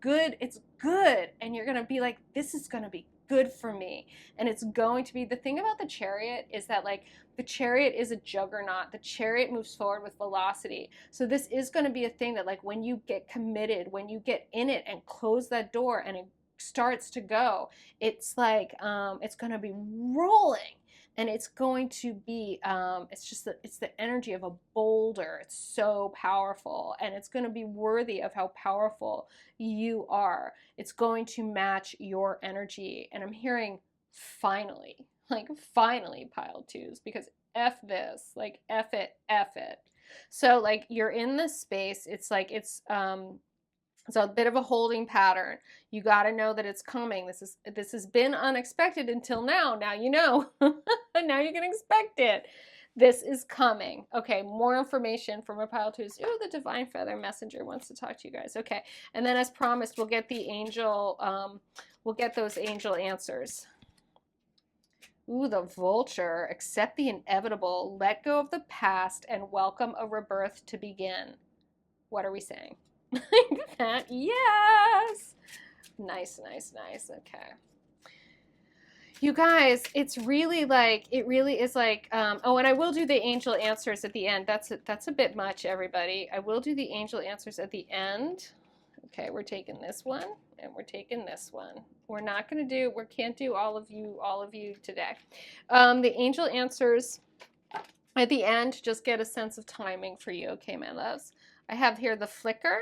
good. It's good. And you're going to be like, this is going to be good for me. And it's going to be, the thing about the Chariot is that like, the Chariot is a juggernaut. The Chariot moves forward with velocity. So this is going to be a thing that like, when you get committed, when you get in it and close that door and it starts to go, it's like, it's going to be rolling. And it's going to be, it's the energy of a boulder. It's so powerful, and it's going to be worthy of how powerful you are. It's going to match your energy. And I'm hearing finally, like finally, pile twos, because F this, like F it. So like, you're in this space. It's like, it's a bit of a holding pattern. You got to know that it's coming. This has been unexpected until now. Now you know. Now you can expect it. This is coming. Okay, more information from a pile twos. Ooh, the Divine Feather Messenger wants to talk to you guys. Okay, and then as promised, we'll get the angel. We'll get those angel answers. Ooh, the Vulture. Accept the inevitable. Let go of the past and welcome a rebirth to begin. What are we saying? Like that. Yes. Nice. Okay. You guys, it's really like, it really is like, oh, and I will do the angel answers at the end. That's a bit much, everybody. I will do the angel answers at the end. Okay, we're taking this one and we're taking this one. We're not going to do, we can't do all of you today. The angel answers at the end, just get a sense of timing for you. Okay, my loves. I have here the flicker.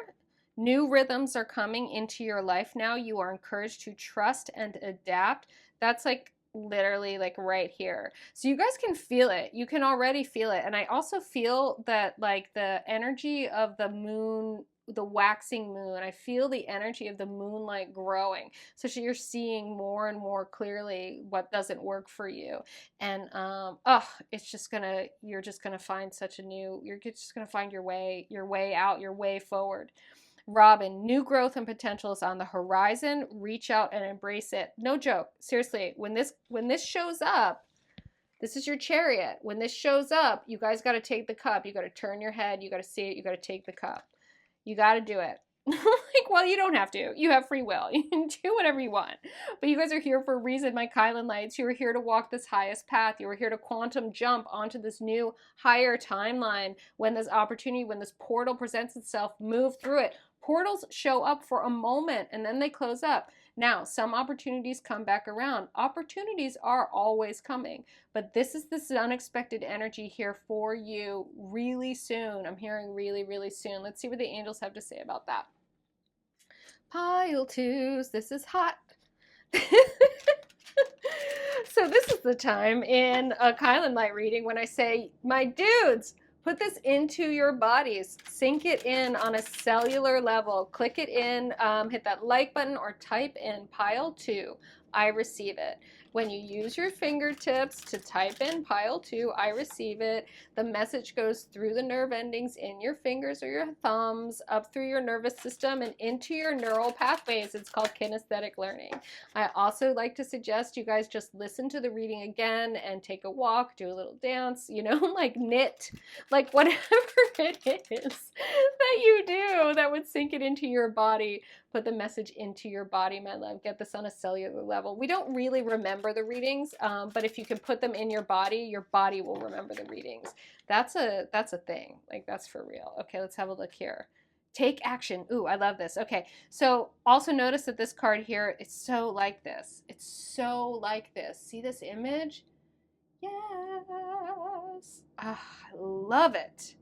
New rhythms are coming into your life now. You are encouraged to trust and adapt. That's like literally like right here. So you guys can feel it. You can already feel it. And I also feel that like the energy of the moon, the waxing moon, I feel the energy of the moonlight growing. So you're seeing more and more clearly what doesn't work for you. And it's just gonna, you're just gonna find such a new, you're just gonna find your way out, your way forward. Robin, new growth and potential is on the horizon. Reach out and embrace it. No joke. Seriously, when this shows up, this is your Chariot. When this shows up, you guys got to take the cup. You got to turn your head. You got to see it. You got to take the cup. You got to do it. Like, well, you don't have to. You have free will. You can do whatever you want. But you guys are here for a reason, my kylinlights. You are here to walk this highest path. You are here to quantum jump onto this new higher timeline. When this opportunity, when this portal presents itself, move through it. Portals show up for a moment and then they close up. Now, some opportunities come back around. Opportunities are always coming, but this is this unexpected energy here for you really soon. I'm hearing really, really soon. Let's see what the angels have to say about that. Pile twos, this is hot. So this is the time in a kylinlight reading when I say, my dudes, put this into your bodies. Sink it in on a cellular level. Click it in, hit that like button or type in pile 2. I receive it. When you use your fingertips to type in pile 2, I receive it. The message goes through the nerve endings in your fingers or your thumbs, up through your nervous system and into your neural pathways. It's called kinesthetic learning. I also like to suggest you guys just listen to the reading again and take a walk, do a little dance, you know, like knit, like whatever it is that you do that would sink it into your body. Put the message into your body, my love. Get this on a cellular level. We don't really remember the readings, but if you can put them in your body will remember the readings. That's a thing. Like, that's for real. Okay, let's have a look here. Take action. Ooh, I love this. Okay, so also notice that this card here, it's so like this. It's so like this. See this image? Yes. Ah, I love it.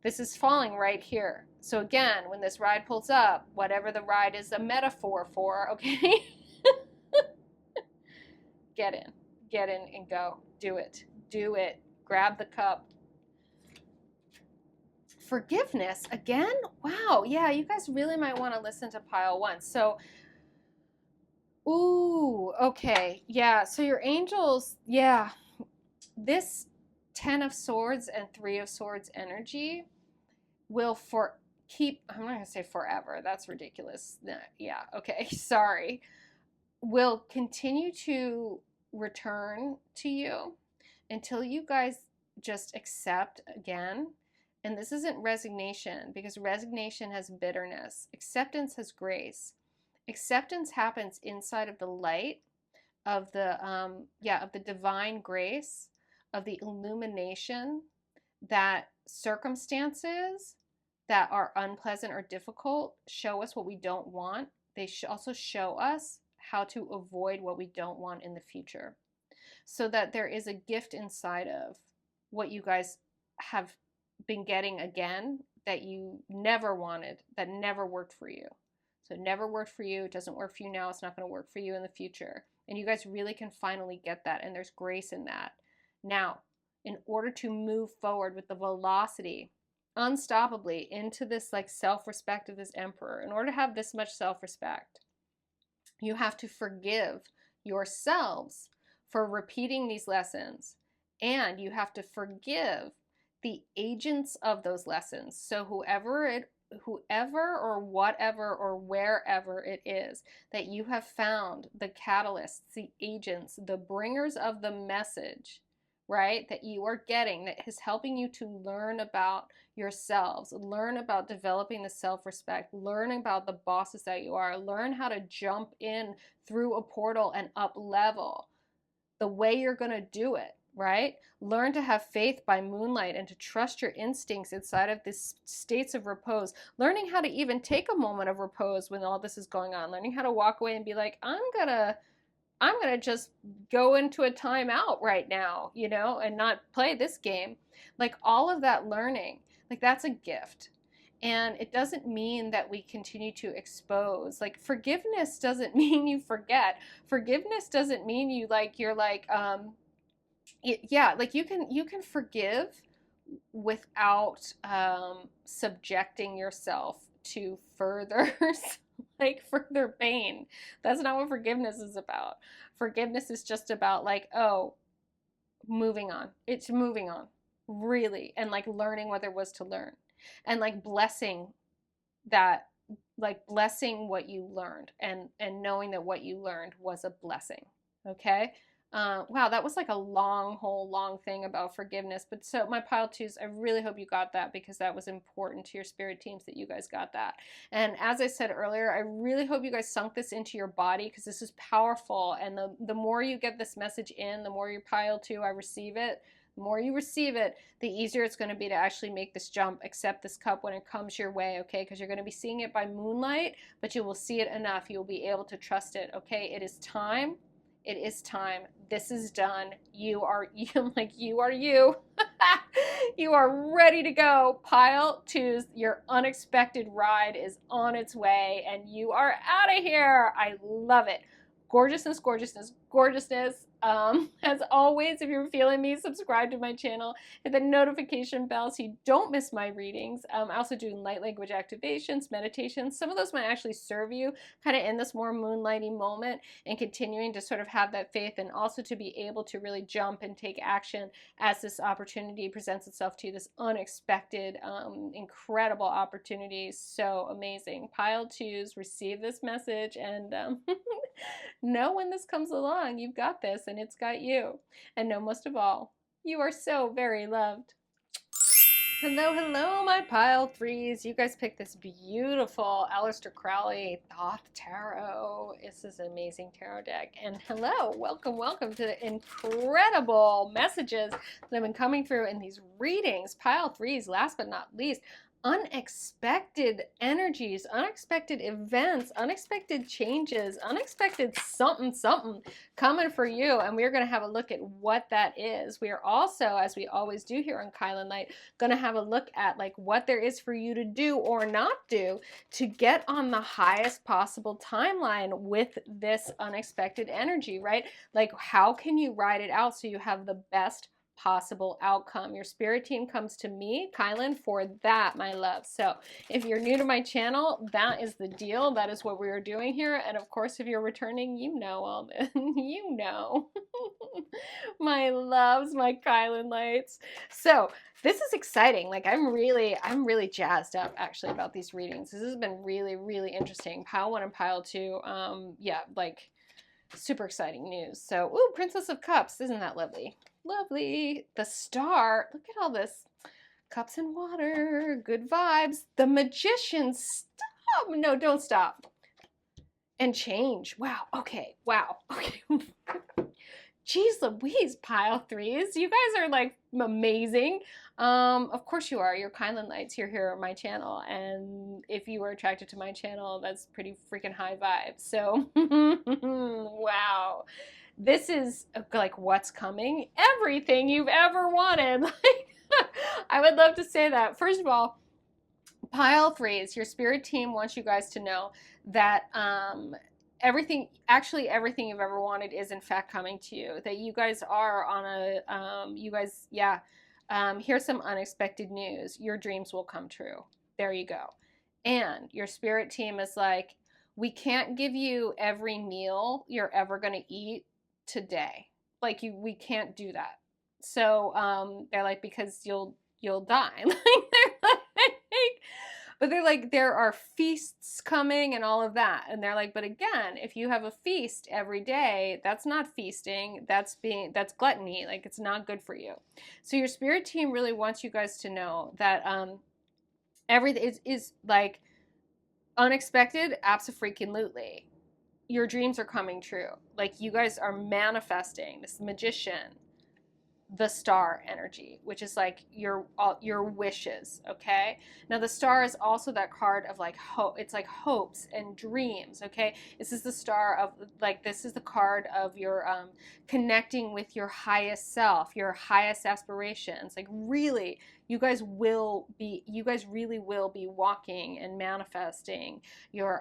This is falling right here. So again, when this ride pulls up, whatever the ride is a metaphor for, okay? Get in and go. Do it. Do it. Grab the cup. Forgiveness again? Wow. Yeah, you guys really might want to listen to pile 1. So, ooh, okay. Yeah, so your angels, yeah. This 10 of Swords and 3 of Swords energy will I'm not going to say forever. That's ridiculous. Yeah, okay, sorry. Will continue to return to you until you guys just accept again. And this isn't resignation, because resignation has bitterness. Acceptance has grace. Acceptance happens inside of the light of the of the divine grace, of the illumination, that circumstances that are unpleasant or difficult show us what we don't want. They also show us how to avoid what we don't want in the future, so that there is a gift inside of what you guys have been getting again that you never wanted, that never worked for you. So it never worked for you. It doesn't work for you now. It's not going to work for you in the future. And you guys really can finally get that. And there's grace in that. Now, in order to move forward with the velocity, unstoppably, into this like self-respect of this emperor, in order to have this much self-respect, you have to forgive yourselves for repeating these lessons. And you have to forgive the agents of those lessons. So whoever or whatever or wherever it is that you have found, the catalysts, the agents, the bringers of the message, right, that you are getting, that is helping you to learn about yourselves, learn about developing the self-respect, learn about the bosses that you are, learn how to jump in through a portal and up level the way you're going to do it, right? Learn to have faith by moonlight and to trust your instincts inside of these states of repose. Learning how to even take a moment of repose when all this is going on. Learning how to walk away and be like, I'm gonna just go into a timeout right now, you know, and not play this game. Like, all of that learning, like, that's a gift. And it doesn't mean that we continue to expose. Like, forgiveness doesn't mean you forget. Forgiveness doesn't mean you like, you're like, yeah, like you can forgive without subjecting yourself to further like further pain. That's not what forgiveness is about. Forgiveness is just about like, oh, moving on. It's moving on, really, and like learning what there was to learn, and like blessing that, like blessing what you learned, and knowing that what you learned was a blessing. Okay. Wow, that was like a whole long thing about forgiveness. But so my pile twos, I really hope you got that, because that was important to your spirit teams that you guys got that. And as I said earlier, I really hope you guys sunk this into your body, because this is powerful. And the more you get this message in, the more you pile two, I receive it. The more you receive it, the easier it's going to be to actually make this jump, accept this cup when it comes your way, okay? Because you're going to be seeing it by moonlight, but you will see it enough. You'll be able to trust it, okay? It is time. It is time. This is done. You are you. Like, you are you. You are ready to go. Pile twos, your unexpected ride is on its way, and you are out of here. I love it. Gorgeousness, gorgeousness, gorgeousness. As always, if you're feeling me, subscribe to my channel, hit the notification bell so you don't miss my readings. I also do light language activations, meditations. Some of those might actually serve you kind of in this more moonlighty moment, and continuing to sort of have that faith, and also to be able to really jump and take action as this opportunity presents itself to you, this unexpected, incredible opportunity. So amazing. Pile twos, receive this message, and know when this comes along, you've got this, and it's got you. And know most of all, you are so very loved. Hello, hello, my pile threes. You guys picked this beautiful Aleister Crowley Thoth Tarot. This is an amazing tarot deck. And hello, welcome, welcome to the incredible messages that have been coming through in these readings. Pile threes, last but not least, unexpected energies, unexpected events, unexpected changes, unexpected something coming for you, and we're going to have a look at what that is. We are also, as we always do here on kylinlight, going to have a look at like what there is for you to do or not do to get on the highest possible timeline with this unexpected energy, right? Like, how can you ride it out so you have the best possible outcome? Your spirit team comes to me, Kylin, for that, my love. So if you're new to my channel, that is the deal. That is what we are doing here. And of course, if you're returning, you know all this. You know. My loves, my Kylin lights. So this is exciting. Like, I'm really jazzed up actually about these readings. This has been really interesting. Pile 1 and Pile 2. Yeah, like, super exciting news. So, ooh, Princess of Cups. Isn't that lovely? Lovely. The Star. Look at all this. Cups and water. Good vibes. The Magician. Stop. No, don't stop. And change. Wow. Okay. Wow. Okay. Jeez Louise, Pile threes. You guys are like amazing. Of course you are. You're Kylin Lights. You're here on my channel. And if you are attracted to my channel, that's pretty freaking high vibes. So, wow. This is like what's coming. Everything you've ever wanted. Like, I would love to say that. First of all, Pile threes, your spirit team wants you guys to know that everything you've ever wanted is in fact coming to you. That you guys are on a, here's some unexpected news. Your dreams will come true. There you go. And your spirit team is like, we can't give you every meal you're ever going to eat today. Like, we can't do that. So they're like, because you'll die. But they're like, there are feasts coming and all of that. And they're like, but again, if you have a feast every day, that's not feasting. That's gluttony. Like, it's not good for you. So your spirit team really wants you guys to know that everything is like unexpected. Abso-freaking-lutely. Your dreams are coming true. Like, you guys are manifesting this Magician, the Star energy, which is like your wishes. Okay, now the Star is also that card of like hope. It's like hopes and dreams. Okay, this is the Star of like, this is the card of your connecting with your highest self, your highest aspirations. Like, really, you guys really will be walking and manifesting your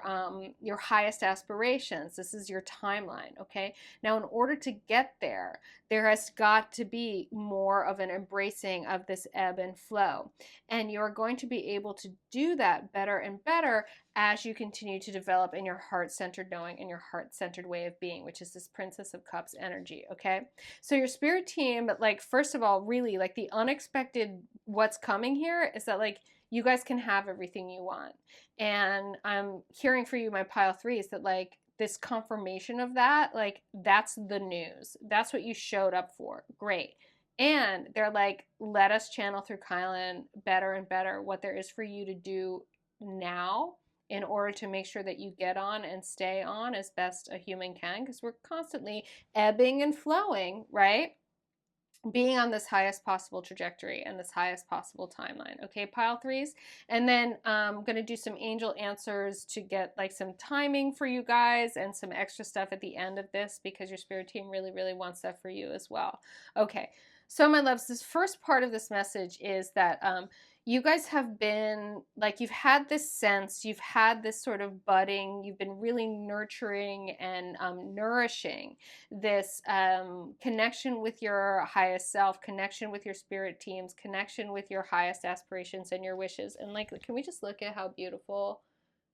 highest aspirations. This is your timeline. Okay, now in order to get there, there has got to be more of an embracing of this ebb and flow. And you're going to be able to do that better and better as you continue to develop in your heart-centered knowing and your heart-centered way of being, which is this Princess of Cups energy, okay? So your spirit team, like, first of all, really, like, the unexpected what's coming here is that, like, you guys can have everything you want. And I'm hearing for you, my Pile threes, that, like, this confirmation of that, like, that's the news. That's what you showed up for. Great. And they're like, let us channel through Kylan better and better what there is for you to do now in order to make sure that you get on and stay on as best a human can, because we're constantly ebbing and flowing, right? Being on this highest possible trajectory and this highest possible timeline. Okay, pile threes. And then I'm going to do some angel answers to get like some timing for you guys and some extra stuff at the end of this, because your spirit team really, really wants that for you as well. Okay, so my loves, this first part of this message is that you guys have been, like, you've had this sense, you've had this sort of budding, you've been really nurturing and nourishing this connection with your highest self, connection with your spirit teams, connection with your highest aspirations and your wishes. And like, can we just look at how beautiful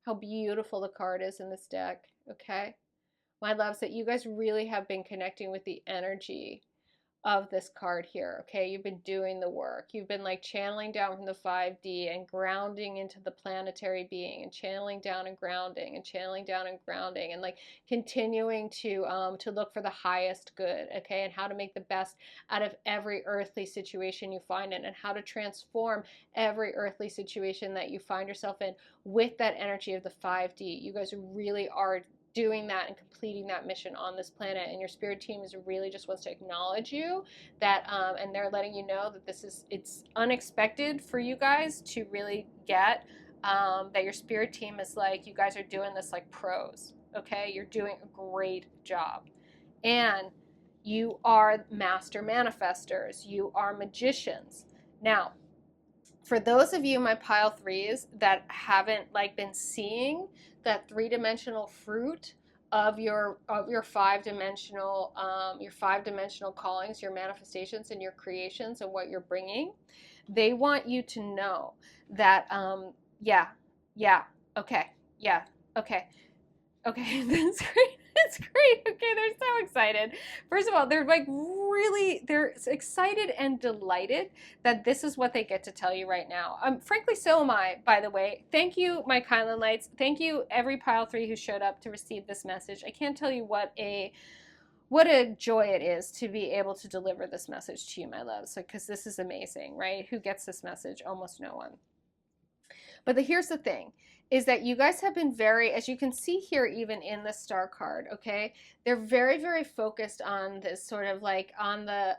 the card is in this deck? Okay, my loves, that you guys really have been connecting with the energy of this card here. Okay, you've been doing the work. You've been like channeling down from the 5D and grounding into the planetary being, and channeling down and grounding, and channeling down and grounding, and like continuing to look for the highest good. Okay, and how to make the best out of every earthly situation you find in, and how to transform every earthly situation that you find yourself in with that energy of the 5D. You guys really are doing that and completing that mission on this planet, and your spirit team is really just wants to acknowledge you, that and they're letting you know that it's unexpected for you guys to really get that your spirit team is like, you guys are doing this like pros. Okay, you're doing a great job, and you are master manifestors, you are magicians. Now, for those of you, my pile threes, that haven't like been seeing that three-dimensional fruit of your five-dimensional callings, your manifestations, and your creations, and what you're bringing, they want you to know that okay, that's great. That's great. Okay, they're so excited. First of all, they're like they're excited and delighted that this is what they get to tell you right now. Frankly, so am I, by the way. Thank you, my Kylan Lights. Thank you, every pile three who showed up to receive this message. I can't tell you what a joy it is to be able to deliver this message to you, my loves. So, because this is amazing, right? Who gets this message? Almost no one. But here's the thing, is that you guys have been very, as you can see here, even in the star card, okay, they're very, very focused on this sort of like on the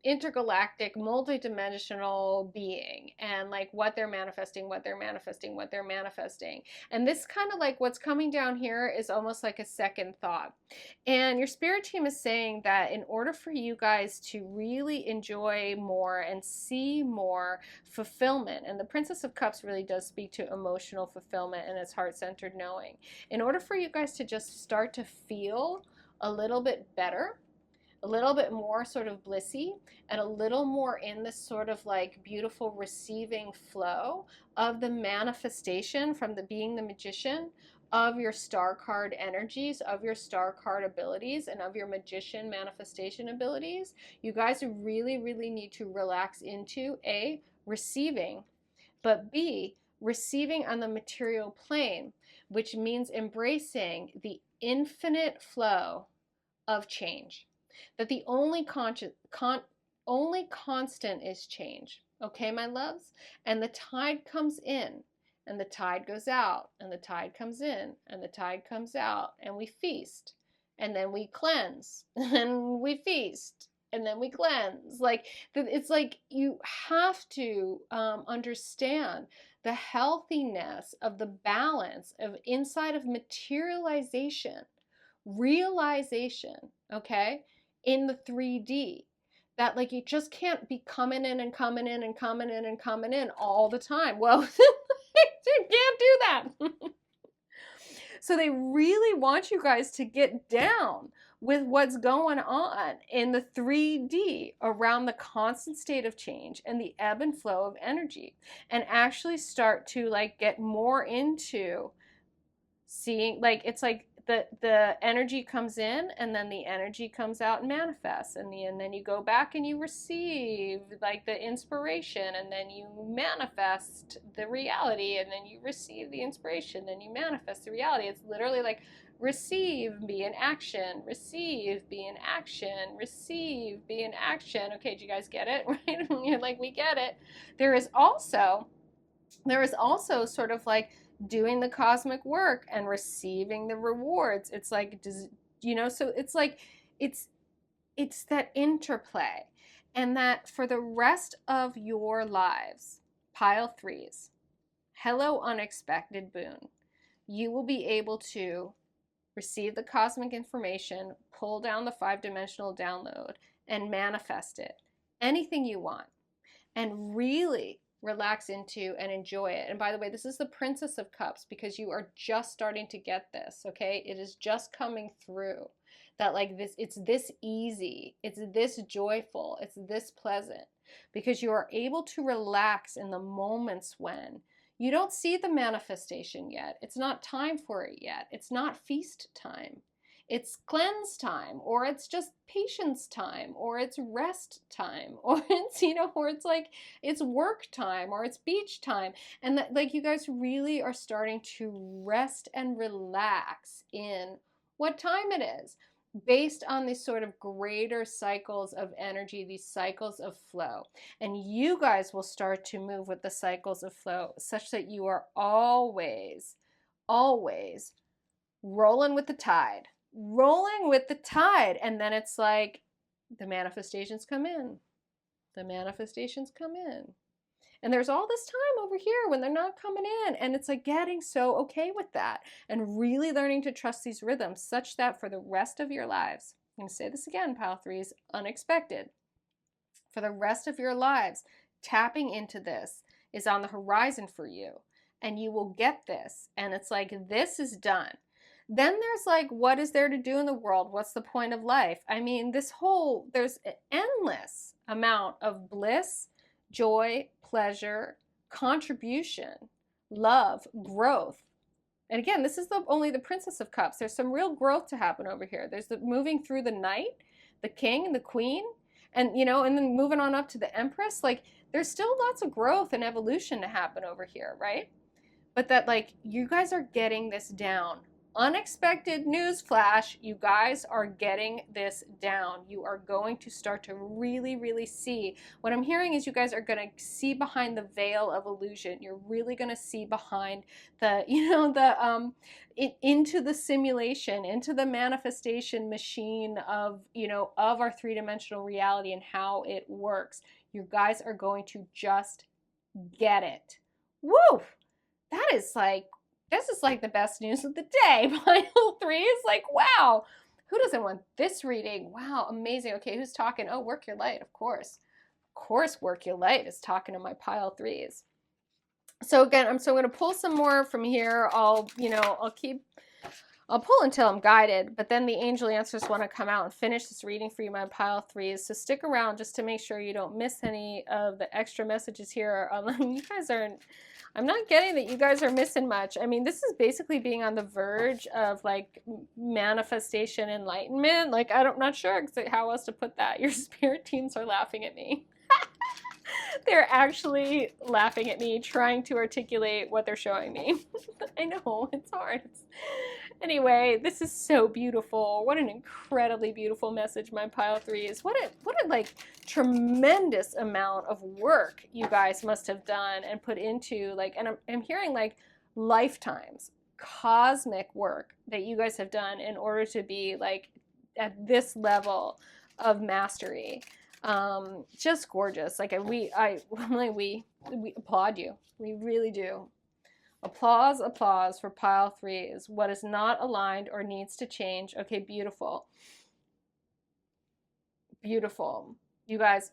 intergalactic, multidimensional being, and like what they're manifesting. And this kind of like what's coming down here is almost like a second thought. And your spirit team is saying that in order for you guys to really enjoy more and see more fulfillment, and the Princess of Cups really does speak to emotional fulfillment and its heart-centered knowing. In order for you guys to just start to feel a little bit better, a little bit more sort of blissy, and a little more in this sort of like beautiful receiving flow of the manifestation from the being the magician of your star card energies, of your star card abilities, and of your magician manifestation abilities, you guys really, really need to relax into A, receiving, but B, receiving on the material plane, which means embracing the infinite flow of change. That the only constant is change. Okay, my loves? And the tide comes in, and the tide goes out, and the tide comes in, and the tide comes out, and we feast, and then we cleanse, and we feast, and then we cleanse. Like, it's like you have to understand the healthiness of the balance of inside of materialization, realization, okay, in the 3D. That like you just can't be coming in and coming in and coming in and coming in all the time. Well, you can't do that. So they really want you guys to get down with what's going on in the 3D around the constant state of change and the ebb and flow of energy, and actually start to like get more into seeing, like, it's like the energy comes in, and then the energy comes out and manifests, and then you go back and you receive like the inspiration, and then you manifest the reality, and then you receive the inspiration, then you manifest the reality. It's literally like receive, be in action, receive, be in action, receive, be in action. Okay, do you guys get it? Right? You're like, we get it. There is also sort of like doing the cosmic work and receiving the rewards. It's like, so it's like, it's that interplay. And that for the rest of your lives, pile threes, hello unexpected boon, you will be able to receive the cosmic information, pull down the 5-dimensional download, and manifest it. Anything you want. And really relax into and enjoy it. And by the way, this is the Princess of Cups, because you are just starting to get this, okay? It is just coming through. That like this, it's this easy, it's this joyful, it's this pleasant, because you are able to relax in the moments when you don't see the manifestation yet. It's not time for it yet. It's not feast time. It's cleanse time, or it's just patience time, or it's rest time, or it's, or it's like, it's work time, or it's beach time. And that, like, you guys really are starting to rest and relax in what time it is, based on these sort of greater cycles of energy, these cycles of flow. And you guys will start to move with the cycles of flow such that you are always, always rolling with the tide. Rolling with the tide. And then it's like the manifestations come in. The manifestations come in. And there's all this time over here when they're not coming in. And it's like getting so okay with that and really learning to trust these rhythms such that for the rest of your lives, I'm going to say this again, pile threes, unexpected. For the rest of your lives, tapping into this is on the horizon for you. And you will get this. And it's like, this is done. Then there's like, what is there to do in the world? What's the point of life? I mean, there's an endless amount of bliss, joy, pleasure, contribution, love, growth. And again, this is only the Princess of Cups. There's some real growth to happen over here. There's the moving through the Knight, the King, and the Queen, and and then moving on up to the Empress. Like, there's still lots of growth and evolution to happen over here, right? But that, like, you guys are getting this down. Unexpected news flash, you guys are getting this down. You are going to start to really, really see. What I'm hearing is you guys are going to see behind the veil of illusion. You're really going to see behind the, into the simulation, into the manifestation machine of, of our 3-dimensional reality and how it works. You guys are going to just get it. Woo! This is like the best news of the day. Pile 3 is like, wow, who doesn't want this reading? Wow, amazing. Okay, who's talking? Oh, Work Your Light, of course. Of course, Work Your Light is talking to my pile 3s. So again, I'm going to pull some more from here. I'll pull until I'm guided, but then the angel answers want to come out and finish this reading for you, my pile 3s. So stick around just to make sure you don't miss any of the extra messages here. You guys aren't, I'm not getting that you guys are missing much. I mean, this is basically being on the verge of like manifestation enlightenment. Like, I'm not sure how else to put that. Your spirit teams are laughing at me. They're actually laughing at me, trying to articulate what they're showing me. I know, it's hard. Anyway, this is so beautiful. What an incredibly beautiful message, my pile 3s. What a like tremendous amount of work you guys must have done and put into, like, and I'm hearing like lifetimes, cosmic work that you guys have done in order to be like at this level of mastery. Just gorgeous. Like, we applaud you. We really do. Applause, applause for pile 3s. What is not aligned or needs to change. Okay, beautiful. Beautiful. You guys,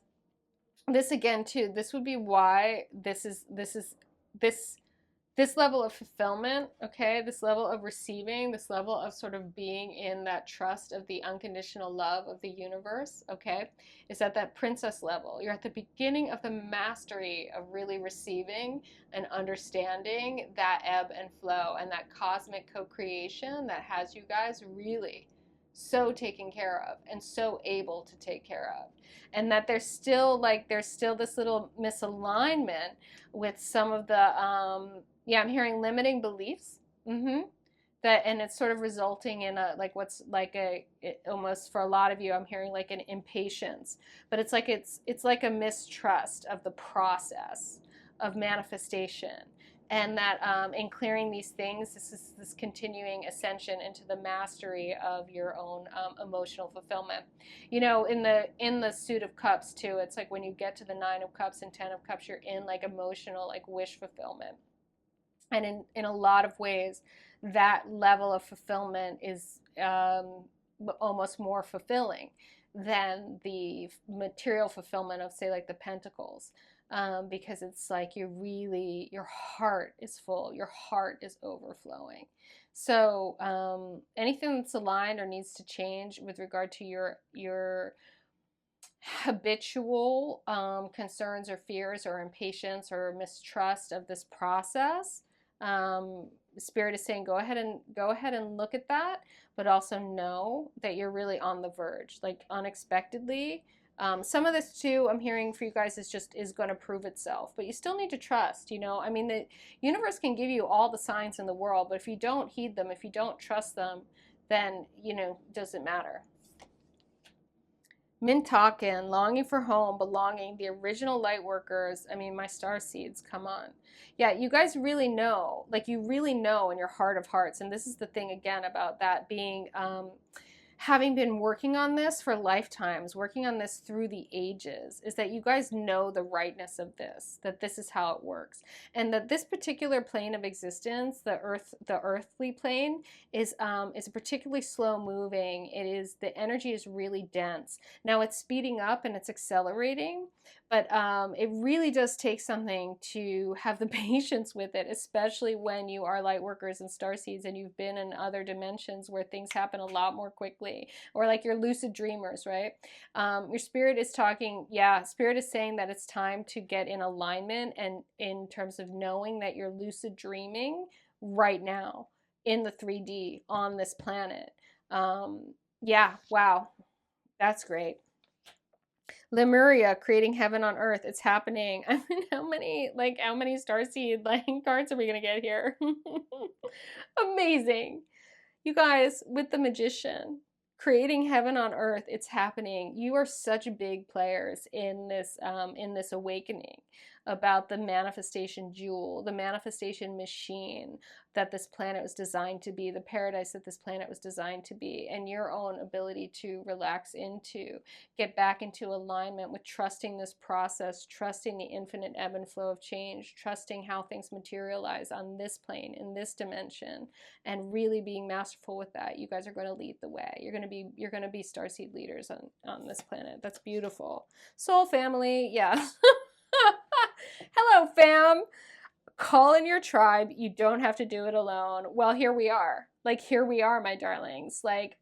this again too, this would be why this level of fulfillment, okay, this level of receiving, this level of sort of being in that trust of the unconditional love of the universe, okay, is at that princess level. You're at the beginning of the mastery of really receiving and understanding that ebb and flow and that cosmic co-creation that has you guys really so taken care of and so able to take care of. And that there's still this little misalignment with some of the, yeah, I'm hearing limiting beliefs that, and it's sort of resulting in a, like, what's like almost for a lot of you, I'm hearing like an impatience, but it's like a mistrust of the process of manifestation. And that in clearing these things, this is this continuing ascension into the mastery of your own emotional fulfillment. You know, in the Suit of Cups too, it's like when you get to the 9 of Cups and 10 of Cups, you're in like emotional, like wish fulfillment. And in a lot of ways, that level of fulfillment is almost more fulfilling than the material fulfillment of, say, like the Pentacles. Because it's like your heart is full, your heart is overflowing. So anything that's aligned or needs to change with regard to your habitual concerns or fears or impatience or mistrust of this process, Spirit is saying go ahead and look at that, but also know that you're really on the verge, like unexpectedly. Some of this too, I'm hearing for you guys, is going to prove itself, but you still need to trust. You know, I mean, the universe can give you all the signs in the world, but if you don't heed them, if you don't trust them, then, you know, doesn't matter. Mintakin, longing for home, belonging, the original light workers. I mean, my star seeds, come on. Yeah, you guys really know, like you really know in your heart of hearts. And this is the thing again about that being, having been working on this for lifetimes, working on this through the ages, is that you guys know the rightness of this, that this is how it works. And that this particular plane of existence, the earthly plane, is a particularly slow moving. The energy is really dense. Now it's speeding up and it's accelerating, but it really does take something to have the patience with it, especially when you are light workers and starseeds and you've been in other dimensions where things happen a lot more quickly. Or like you're lucid dreamers, right? Your spirit is talking, spirit is saying that it's time to get in alignment and in terms of knowing that you're lucid dreaming right now in the 3D on this planet. Yeah, wow, that's great. Lemuria, creating heaven on earth. It's happening. I mean, how many starseed like cards are we gonna get here? Amazing. You guys, with the Magician, creating heaven on earth, it's happening. You are such big players in this awakening about the manifestation jewel, the manifestation machine that this planet was designed to be, the paradise that this planet was designed to be, and your own ability to relax into, get back into alignment with trusting this process, trusting the infinite ebb and flow of change, trusting how things materialize on this plane, in this dimension, and really being masterful with that. You guys are going to lead the way. You're going to be starseed leaders on this planet. That's beautiful. Soul family, yeah. Hello, fam. Call in your tribe. You don't have to do it alone. Well, here we are. Like, here we are, my darlings. Like,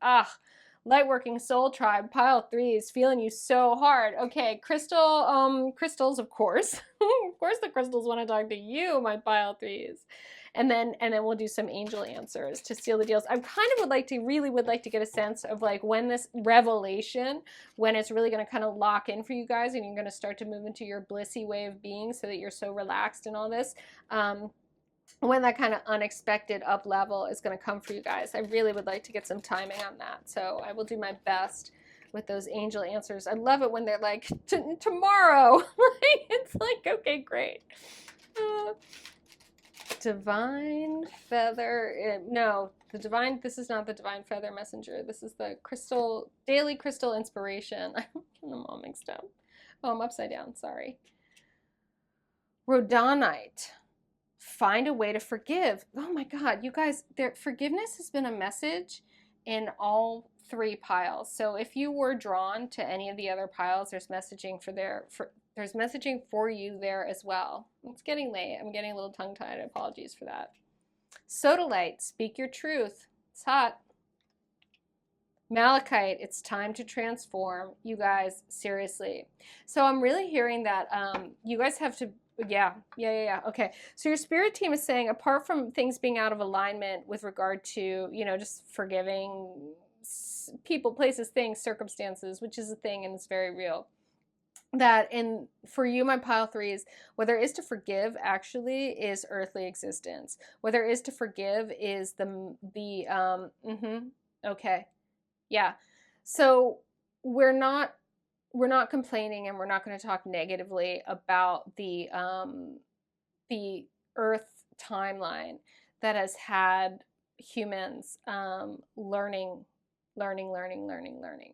Lightworking Soul Tribe, pile 3s, feeling you so hard. Okay, crystals, of course. Of course the crystals want to talk to you, my pile 3s. And then we'll do some angel answers to seal the deals. I really would like to get a sense of like when this revelation, when it's really going to kind of lock in for you guys and you're going to start to move into your blissy way of being so that you're so relaxed and all this. When that kind of unexpected up level is going to come for you guys. I really would like to get some timing on that. So I will do my best with those angel answers. I love it when they're like, tomorrow. It's like, okay, great. Divine Feather. No, this is not the Divine Feather Messenger. This is the Daily Crystal Inspiration. I'm getting them all mixed up. Oh, I'm upside down. Sorry. Rhodonite. Find a way to forgive. Oh my God, you guys, forgiveness has been a message in all 3 piles. So if you were drawn to any of the other piles, there's messaging there's messaging for you there as well. It's getting late. I'm getting a little tongue-tied. Apologies for that. Sodalite, speak your truth. It's hot. Malachite, it's time to transform. You guys, seriously. So I'm really hearing that you guys have to, yeah. Okay. So your spirit team is saying, apart from things being out of alignment with regard to, you know, just forgiving people, places, things, circumstances, which is a thing and it's very real. that for you, my pile threes, what there is to forgive actually is earthly existence. What there is to forgive is okay, yeah. So we're not complaining, and we're not going to talk negatively about the Earth timeline that has had humans learning, learning.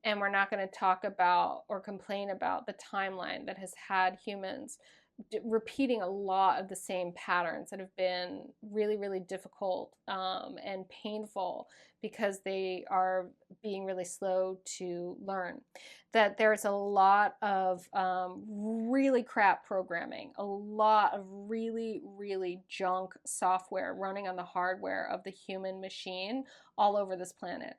And we're not going to talk about or complain about the timeline that has had humans repeating a lot of the same patterns that have been really, really difficult and painful because they are being really slow to learn. That there's a lot of really crap programming, a lot of really, really junk software running on the hardware of the human machine all over this planet.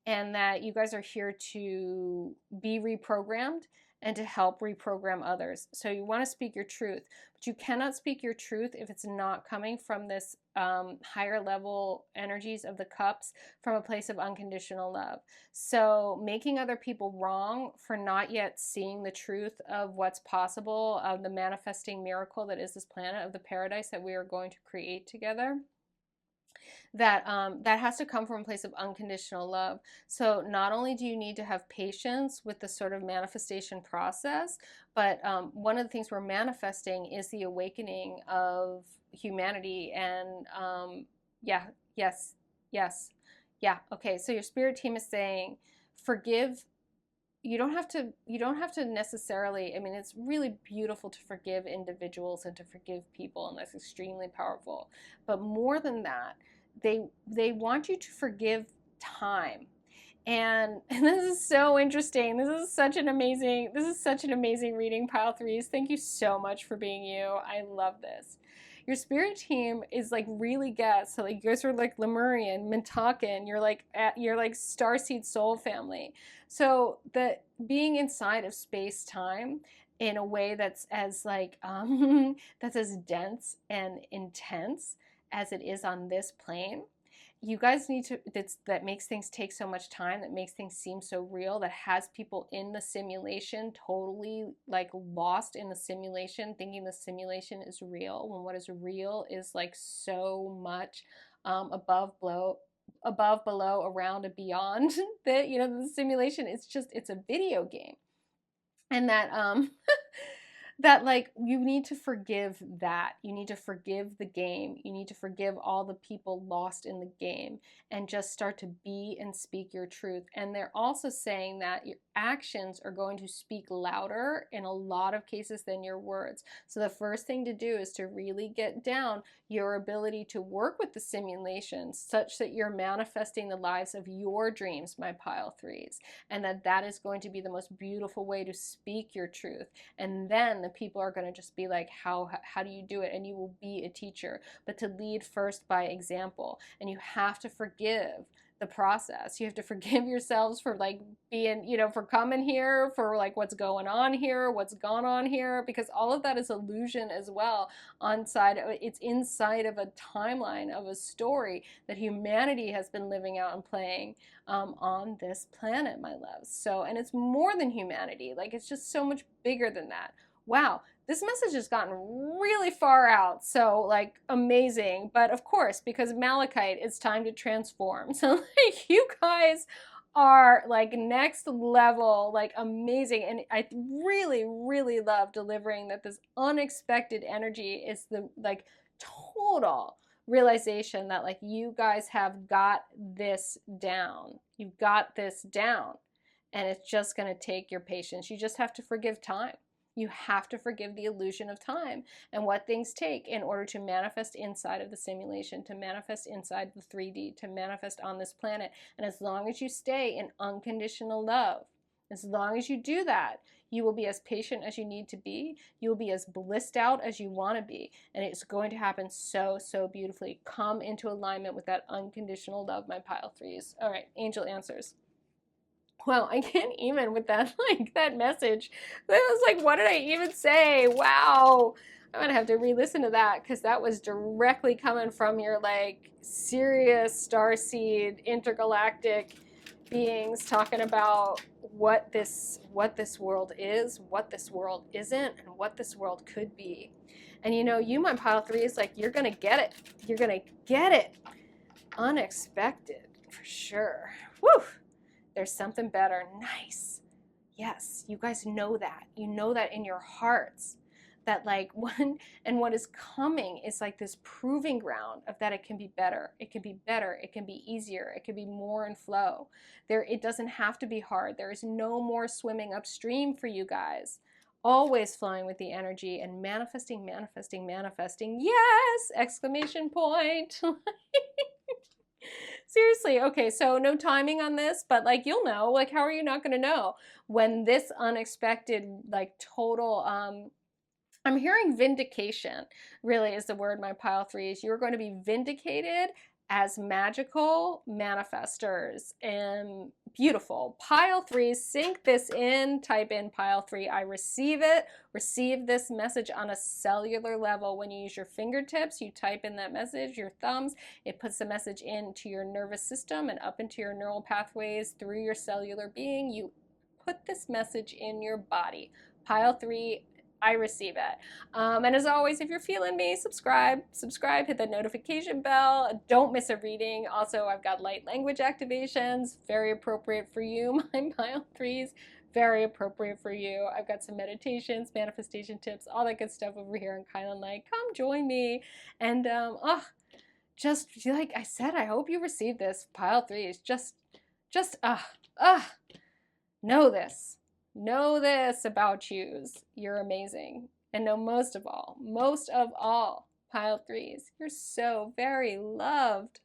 And that you guys are here to be reprogrammed and to help reprogram others. So you want to speak your truth, but you cannot speak your truth if it's not coming from this higher level energies of the cups, from a place of unconditional love. So making other people wrong for not yet seeing the truth of what's possible, of the manifesting miracle that is this planet, of the paradise that we are going to create together, that that has to come from a place of unconditional love. So not only do you need to have patience with the sort of manifestation process, but one of the things we're manifesting is the awakening of humanity. And yeah, yes, yes, yeah. Okay, so your spirit team is saying, forgive. You don't have to necessarily, I mean, it's really beautiful to forgive individuals and to forgive people, and that's extremely powerful. But more than that, they want you to forgive time. And this is so interesting. This is such an amazing reading, pile threes. Thank you so much for being you. I love this. Your spirit team is like really gets, so like you guys are like Lemurian, Mintakan, you're like Starseed soul family. So the being inside of space time in a way that's as like that's as dense and intense as it is on this plane, you guys need to, that makes things take so much time, that makes things seem so real, that has people in the simulation totally like lost in the simulation, thinking the simulation is real, when what is real is like so much above, below, around, and beyond. That, you know, the simulation, it's a video game. And that that like you need to forgive that. You need to forgive the game. You need to forgive all the people lost in the game and just start to be and speak your truth. And they're also saying that your actions are going to speak louder in a lot of cases than your words. So the first thing to do is to really get down your ability to work with the simulations such that you're manifesting the lives of your dreams, my pile threes, and that is going to be the most beautiful way to speak your truth. And then the people are going to just be like, how do you do it? And you will be a teacher. But to lead first by example. And you have to forgive the process. You have to forgive yourselves for like being, you know, for coming here, for like what's going on here, what's gone on here, because all of that is illusion as well. It's inside of a timeline of a story that humanity has been living out and playing on this planet, my loves. So, and it's more than humanity. Like, it's just so much bigger than that. Wow, this message has gotten really far out, so like amazing. But of course, because Malachite, it's time to transform. So like you guys are like next level, like amazing. And I really, really love delivering that this unexpected energy is the like total realization that like you guys have got this down. You've got this down. And it's just going to take your patience. You just have to forgive time. You have to forgive the illusion of time and what things take in order to manifest inside of the simulation, to manifest inside the 3D, to manifest on this planet. And as long as you stay in unconditional love, as long as you do that, you will be as patient as you need to be. You will be as blissed out as you want to be. And it's going to happen so, so beautifully. Come into alignment with that unconditional love, my pile threes. All right, angel answers. Wow, I can't even with that, like, that message. That was like, what did I even say? Wow. I'm going to have to re-listen to that because that was directly coming from your, like, serious starseed intergalactic beings talking about what this world is, what this world isn't, and what this world could be. And you know, you, my pile threes, like, you're gonna get it. You're gonna get it. Unexpected, for sure. Woo! There's something better. Nice. Yes, you guys know that. You know that in your hearts. That like what is coming is like this proving ground of that it can be better. It can be better. It can be easier. It can be more in flow. It doesn't have to be hard. There is no more swimming upstream for you guys. Always flowing with the energy and manifesting, manifesting, manifesting. Yes! Exclamation point. Seriously, okay, so no timing on this, but like you'll know, like how are you not gonna know when this unexpected, like total, I'm hearing vindication really is the word, my pile threes. You're going to be vindicated as magical manifestors, and beautiful. Pile threes, sync this in, type in pile three, I receive it. Receive this message on a cellular level. When you use your fingertips, you type in that message, your thumbs, it puts the message into your nervous system and up into your neural pathways through your cellular being. You put this message in your body. Pile three, I receive it. And as always, if you're feeling me, subscribe, hit the notification bell. Don't miss a reading. Also, I've got light language activations, very appropriate for you, my pile threes, very appropriate for you. I've got some meditations, manifestation tips, all that good stuff over here on kylinlight. Come join me. And just like I said, I hope you receive this, pile threes. Just know this. Know this about yous. You're amazing. And know most of all, pile threes, you're so very loved.